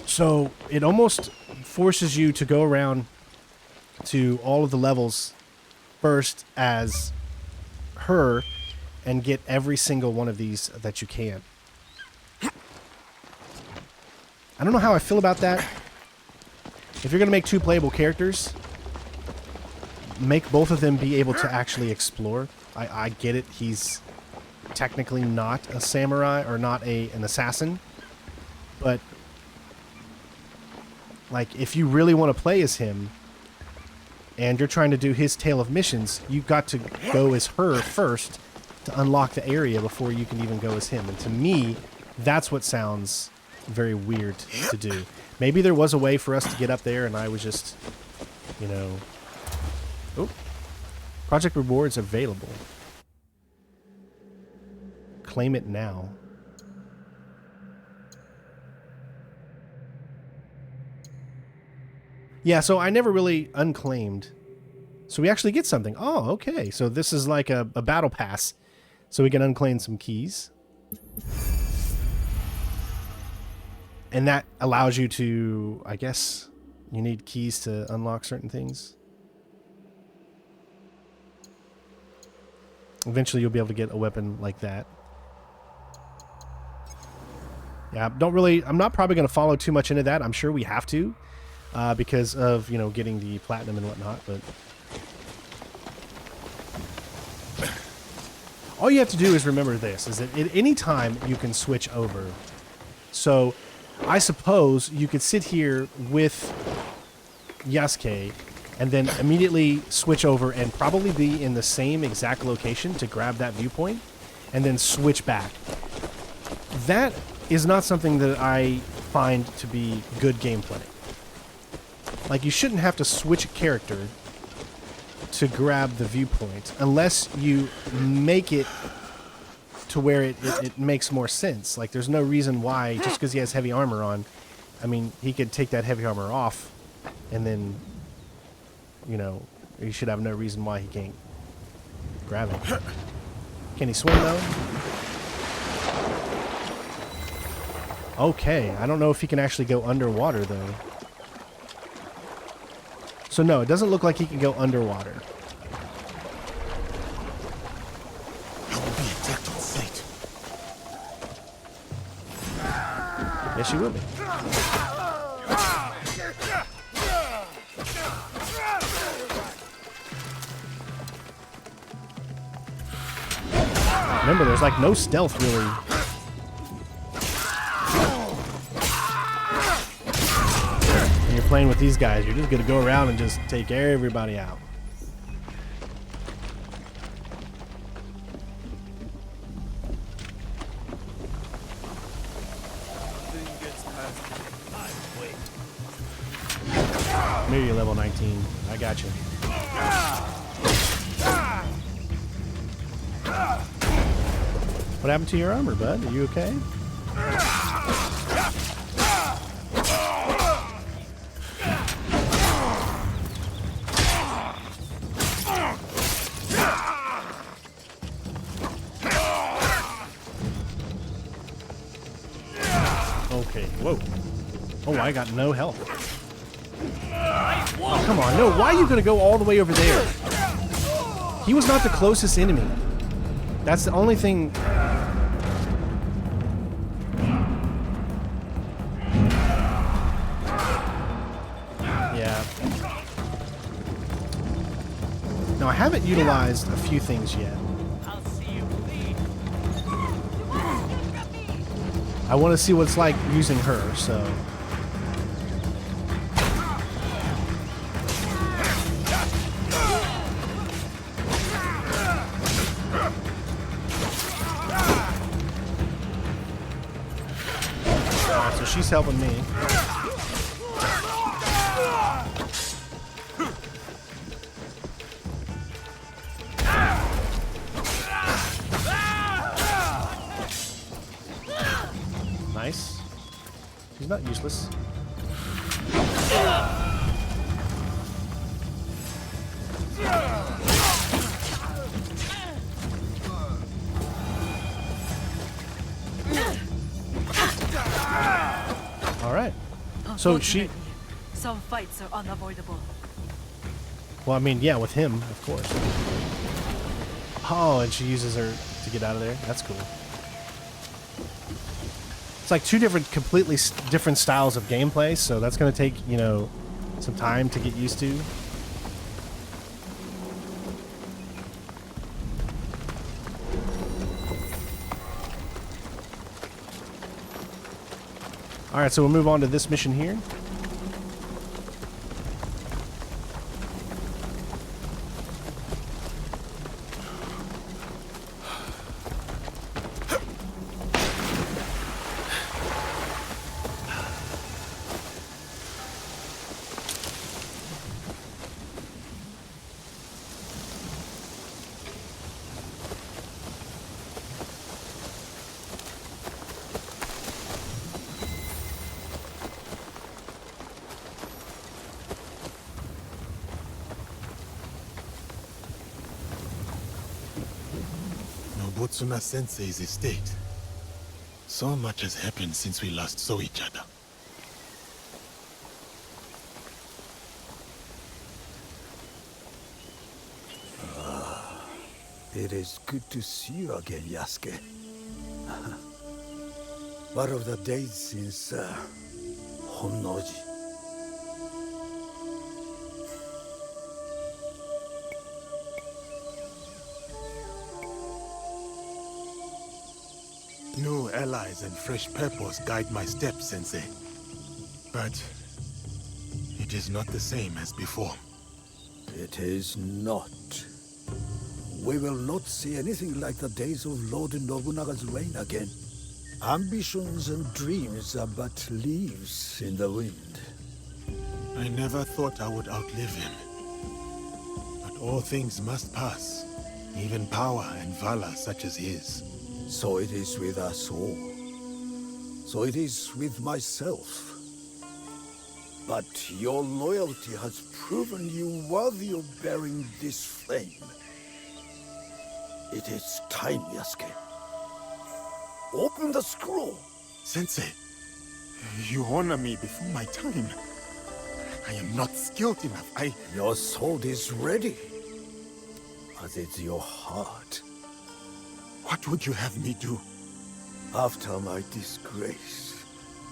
So it almost forces you to go around to all of the levels first as her and get every single one of these that you can. I don't know how I feel about that. If you're going to make two playable characters, make both of them be able to actually explore. I get it. He's technically not a samurai or not an assassin. But, like, if you really want to play as him and you're trying to do his tale of missions, you've got to go as her first to unlock the area before you can even go as him. And to me, that's what sounds very weird to do. Maybe there was a way for us to get up there and I was just, you know... Oh. Project rewards available. Claim it now. Yeah, so I never really unclaimed. So we actually get something. Oh, okay. So this is like a battle pass. So we can unclaim some keys. And that allows you to, I guess, you need keys to unlock certain things. Eventually you'll be able to get a weapon like that. Yeah, I'm not probably going to follow too much into that. I'm sure we have to, because of, you know, getting the platinum and whatnot, but... All you have to do is remember this, is that at any time you can switch over. So, I suppose you could sit here with Yasuke and then immediately switch over and probably be in the same exact location to grab that viewpoint and then switch back. That is not something that I find to be good gameplay. Like, you shouldn't have to switch a character to grab the viewpoint unless you make it to where it makes more sense. Like, there's no reason why, just because he has heavy armor on, I mean, he could take that heavy armor off and then, you know, he should have no reason why he can't grab it. Can he swim though? Okay, I don't know if he can actually go underwater though. So no, it doesn't look like he can go underwater. I will be attacked on sight. Yes, you will be. Remember, there's like no stealth really. When you're playing with these guys, you're just gonna go around and just take everybody out. Maybe you're level 19. I got you. What happened to your armor, bud? Are you okay? Okay, whoa. Oh, I got no health. Oh, come on, no, why are you gonna go all the way over there? He was not the closest enemy. That's the only thing. Yeah. Now, I haven't utilized a few things yet. I want to see what it's like using her, so. Alright, so she's helping me. Nice. He's not useless. All right. So she. Some fights are unavoidable. Well, I mean, yeah, with him, of course. Oh, and she uses her to get out of there. That's cool. It's like two completely different styles of gameplay, so that's going to take, you know, some time to get used to. All right, so we'll move on to this mission here. Nobutsuna Sensei's estate. So much has happened since we last saw each other. It is good to see you again, Yasuke. What of the days since Honnoji? New allies and fresh purpose guide my steps, Sensei. But it is not the same as before. It is not. We will not see anything like the days of Lord Nobunaga's reign again. Ambitions and dreams are but leaves in the wind. I never thought I would outlive him. But all things must pass, even power and valor such as his. So it is with us all. So it is with myself. But your loyalty has proven you worthy of bearing this flame. It is time, Yasuke. Open the scroll. Sensei, you honor me before my time. I am not skilled enough. Your sword is ready, as is your heart. What would you have me do? After my disgrace,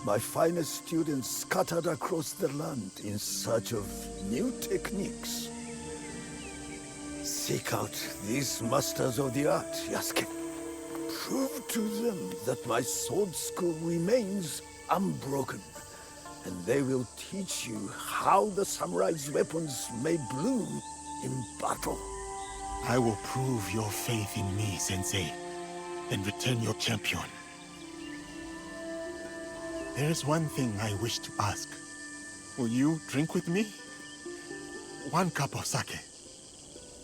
my finest students scattered across the land in search of new techniques. Seek out these masters of the art, Yasuke. Prove to them that my sword school remains unbroken, and they will teach you how the samurai's weapons may bloom in battle. I will prove your faith in me, Sensei, and return your champion. There is one thing I wish to ask. Will you drink with me? One cup of sake.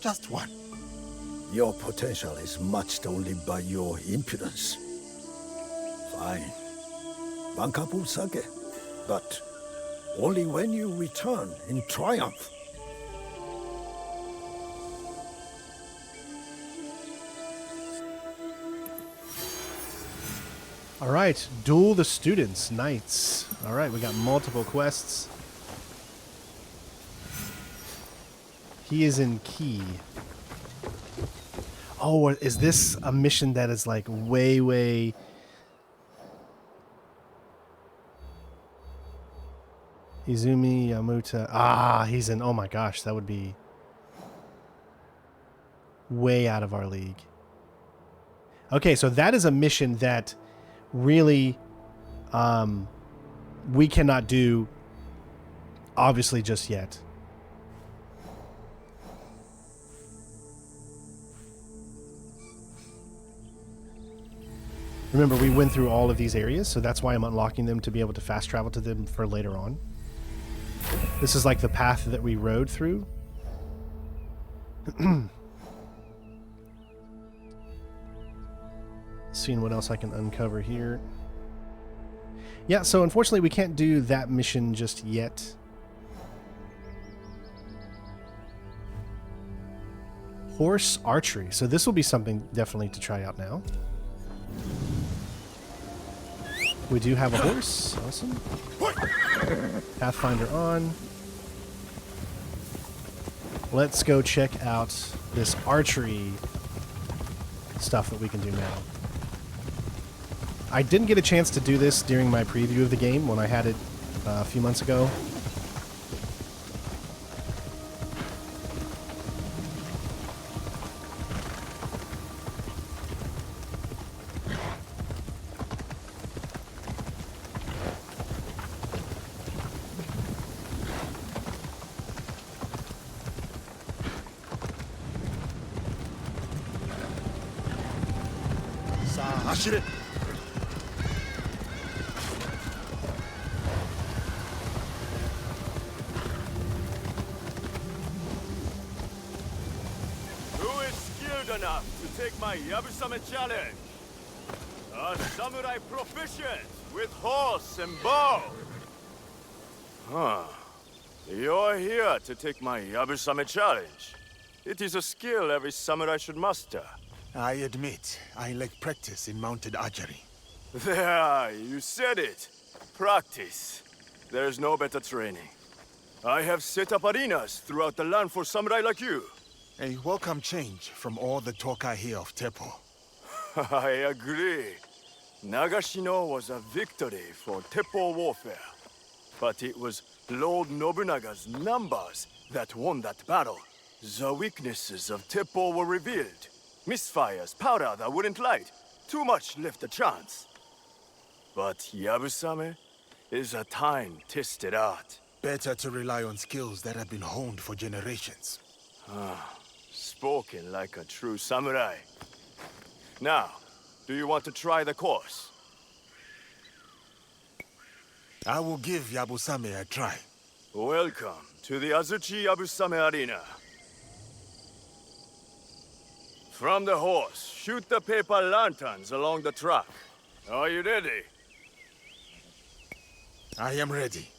Just one. Your potential is matched only by your impudence. Fine. One cup of sake. But only when you return in triumph. All right, duel the students, knights. All right, we got multiple quests. He is in key. Oh, is this a mission that is like way... Izumi Yamuta. Ah, he's in... Oh my gosh, that would be way out of our league. Okay, so that is a mission that really we cannot do, obviously, just yet. Remember, we went through all of these areas, so that's why I'm unlocking them to be able to fast travel to them for later on. This is like the path that we rode through. Seeing what else I can uncover here. Yeah, so unfortunately we can't do that mission just yet. Horse archery. So this will be something definitely to try out now. We do have a horse. Awesome. Pathfinder on. Let's go check out this archery stuff that we can do now. I didn't get a chance to do this during my preview of the game when I had it a few months ago. Who is skilled enough to take my Yabusame challenge? A samurai proficient with horse and bow. Huh. You're here to take my Yabusame challenge. It is a skill every samurai should master. I admit, I lack practice in mounted archery. There, you said it. Practice. There is no better training. I have set up arenas throughout the land for samurai like you. A welcome change from all the talk I hear of Teppo. I agree. Nagashino was a victory for Teppo warfare. But it was Lord Nobunaga's numbers that won that battle. The weaknesses of Teppo were revealed. Misfires, powder that wouldn't light. Too much left to chance. But Yabusame is a time-tested art. Better to rely on skills that have been honed for generations. Spoken like a true samurai. Now, do you want to try the course? I will give Yabusame a try. Welcome to the Azuchi Yabusame Arena. From the horse, shoot the paper lanterns along the track. Are you ready? I am ready.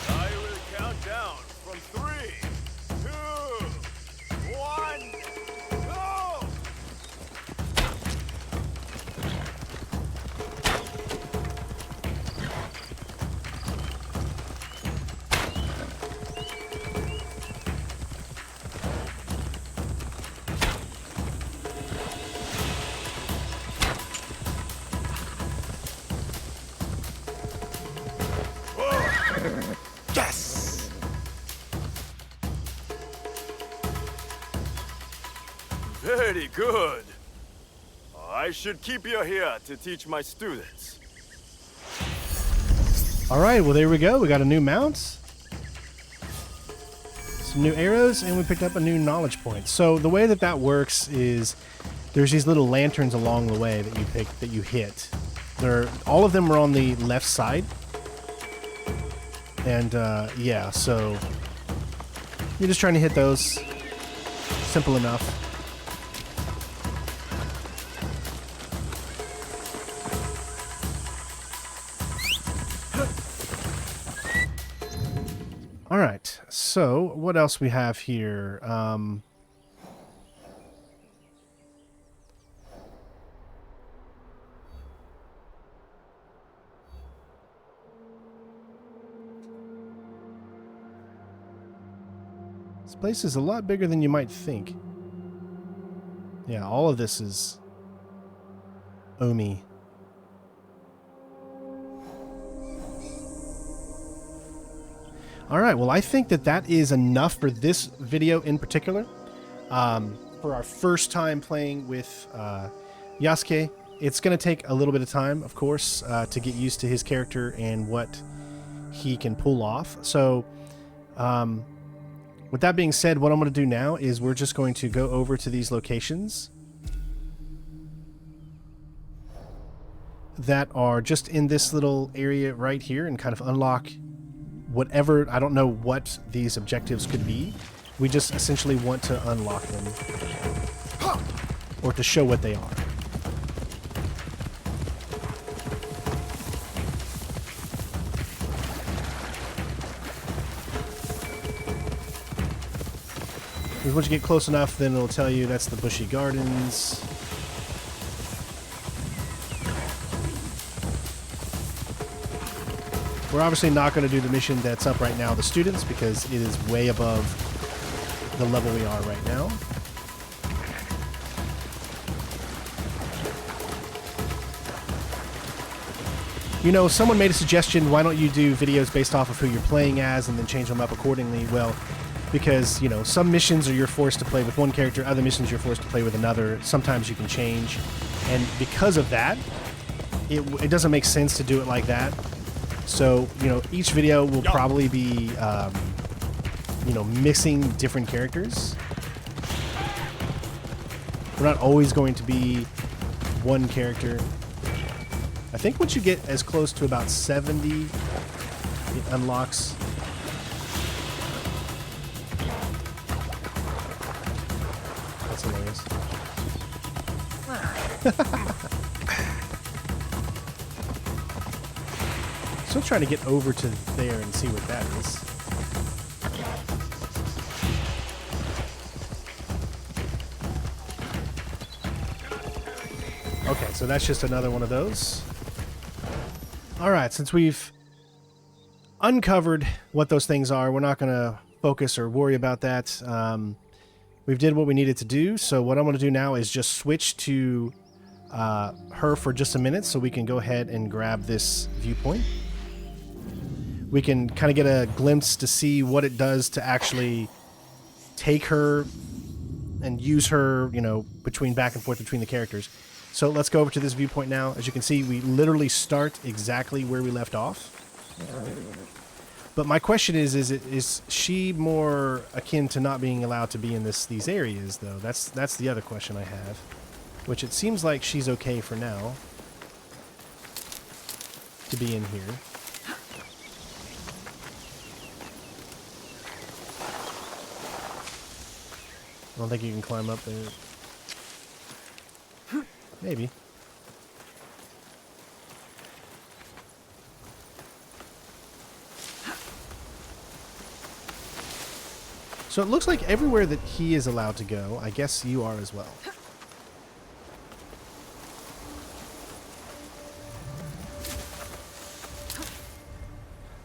I will count down from 3, 2, 1, go! Yes! Very good. I should keep you here to teach my students. All right, well, there we go. We got a new mount, some new arrows, and we picked up a new knowledge point. So the way that that works is there's these little lanterns along the way that you pick, that you hit. All of them are on the left side. And yeah, so you're just trying to hit those. Simple enough. All right, so what else we have here? This place is a lot bigger than you might think. Yeah, all of this is Omi. All right, well, I think that is enough for this video in particular. For our first time playing with Yasuke, it's going to take a little bit of time, of course, to get used to his character and what he can pull off. So, with that being said, what I'm going to do now is we're just going to go over to these locations that are just in this little area right here and kind of unlock whatever. I don't know what these objectives could be. We just essentially want to unlock them or to show what they are. Because once you get close enough, then it'll tell you that's the Bushy Gardens. We're obviously not going to do the mission that's up right now, the students, because it is way above the level we are right now. You know, someone made a suggestion, why don't you do videos based off of who you're playing as and then change them up accordingly? Well, because, you know, some missions are you're forced to play with one character, other missions you're forced to play with another. Sometimes you can change. And because of that, it doesn't make sense to do it like that. So, you know, each video will probably be, you know, mixing different characters. We're not always going to be one character. I think once you get as close to about 70, it unlocks. That's hilarious. Still trying to get over to there and see what that is. Okay, so that's just another one of those. Alright, since we've uncovered what those things are, we're not going to focus or worry about that. We've did what we needed to do, so what I'm going to do now is just switch to her for just a minute so we can go ahead and grab this viewpoint. We can kind of get a glimpse to see what it does to actually take her and use her, you know, back and forth between the characters. So let's go over to this viewpoint now. As you can see, we literally start exactly where we left off. But my question is she more akin to not being allowed to be in these areas, though? That's the other question I have. Which it seems like she's okay for now to be in here. I don't think you can climb up there. Maybe. So it looks like everywhere that he is allowed to go, I guess you are as well.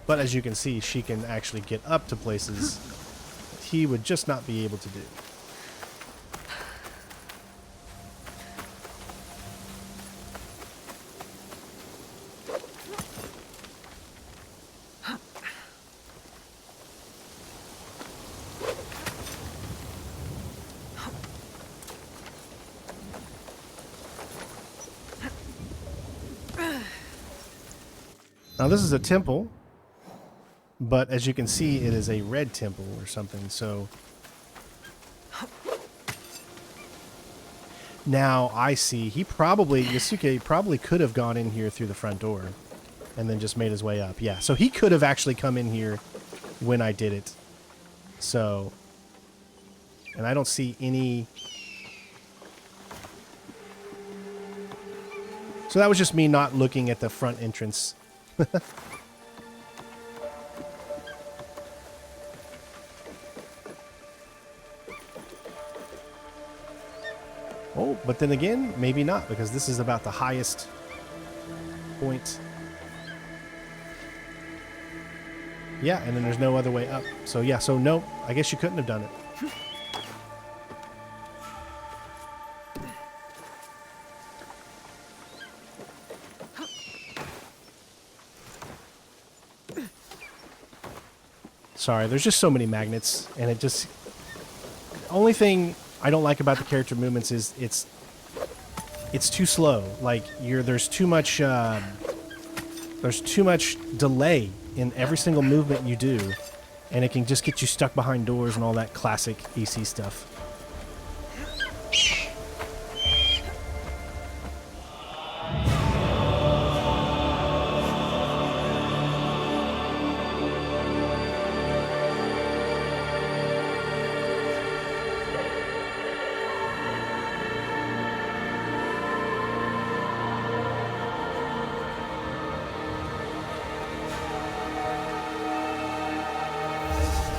But as you can see, she can actually get up to places that he would just not be able to do. Now this is a temple, but as you can see, it is a red temple or something, so... Now I see, Yasuke probably could have gone in here through the front door and then just made his way up. Yeah, so he could have actually come in here when I did it. So, and I don't see any... So that was just me not looking at the front entrance. Oh, but then again, maybe not, because this is about the highest point. Yeah, and then there's no other way up. So yeah, so no, I guess you couldn't have done it. Sorry, there's just so many magnets, and it just... The only thing I don't like about the character movements is it's too slow. Like, there's too much delay in every single movement you do, and it can just get you stuck behind doors and all that classic EC stuff.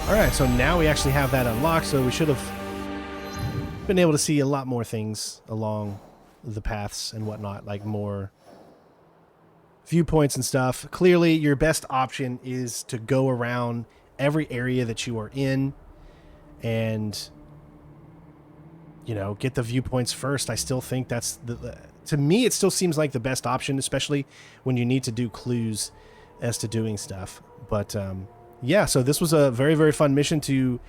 Alright, so now we actually have that unlocked, so we should have been able to see a lot more things along the paths and whatnot, like more viewpoints and stuff. Clearly, your best option is to go around every area that you are in and, you know, get the viewpoints first. I still think that's to me, it still seems like the best option, especially when you need to do clues as to doing stuff. But, yeah, so this was a very, very fun mission to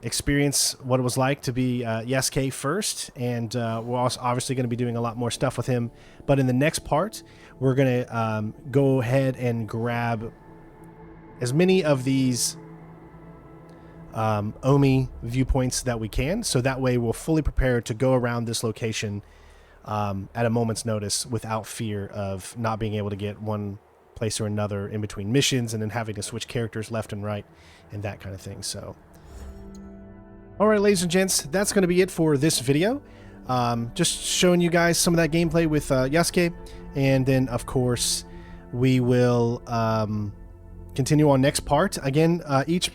experience what it was like to be Yasuke first, and we're also obviously going to be doing a lot more stuff with him. But in the next part, we're going to go ahead and grab as many of these Omi viewpoints that we can, so that way we're fully prepared to go around this location at a moment's notice without fear of not being able to get one place or another in between missions and then having to switch characters left and right and that kind of thing. So, all right, ladies and gents, that's going to be it for this video. Just showing you guys some of that gameplay with Yasuke, and then of course we will continue on next part. Again, each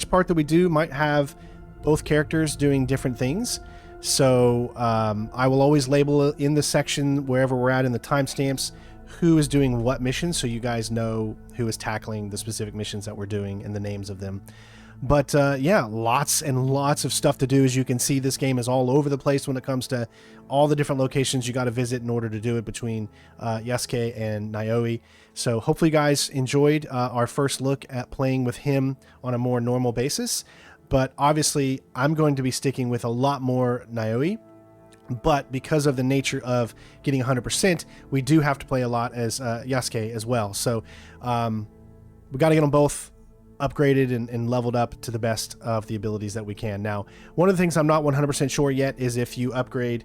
part that we do might have both characters doing different things. So I will always label in the section wherever we're at in the timestamps who is doing what mission, so you guys know who is tackling the specific missions that we're doing and the names of them. But yeah, lots and lots of stuff to do. As you can see, this game is all over the place when it comes to all the different locations you got to visit in order to do it between Yasuke and Naoi. So hopefully you guys enjoyed our first look at playing with him on a more normal basis. But obviously, I'm going to be sticking with a lot more Naoi. But because of the nature of getting 100%, we do have to play a lot as Yasuke as well. So we got to get them both upgraded and leveled up to the best of the abilities that we can. Now, one of the things I'm not 100% sure yet is if you upgrade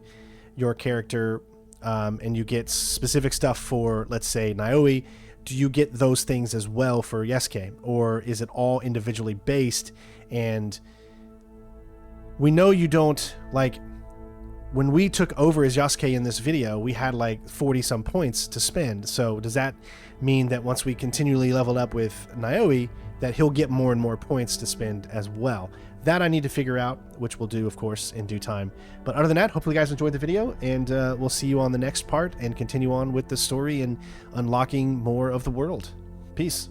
your character and you get specific stuff for, let's say, Naoi, do you get those things as well for Yasuke? Or is it all individually based? And we know you don't, like... When we took over as Yasuke in this video, we had like 40 some points to spend. So does that mean that once we continually level up with Naoi, that he'll get more and more points to spend as well? That I need to figure out, which we'll do, of course, in due time. But other than that, hopefully you guys enjoyed the video, and we'll see you on the next part and continue on with the story and unlocking more of the world. Peace.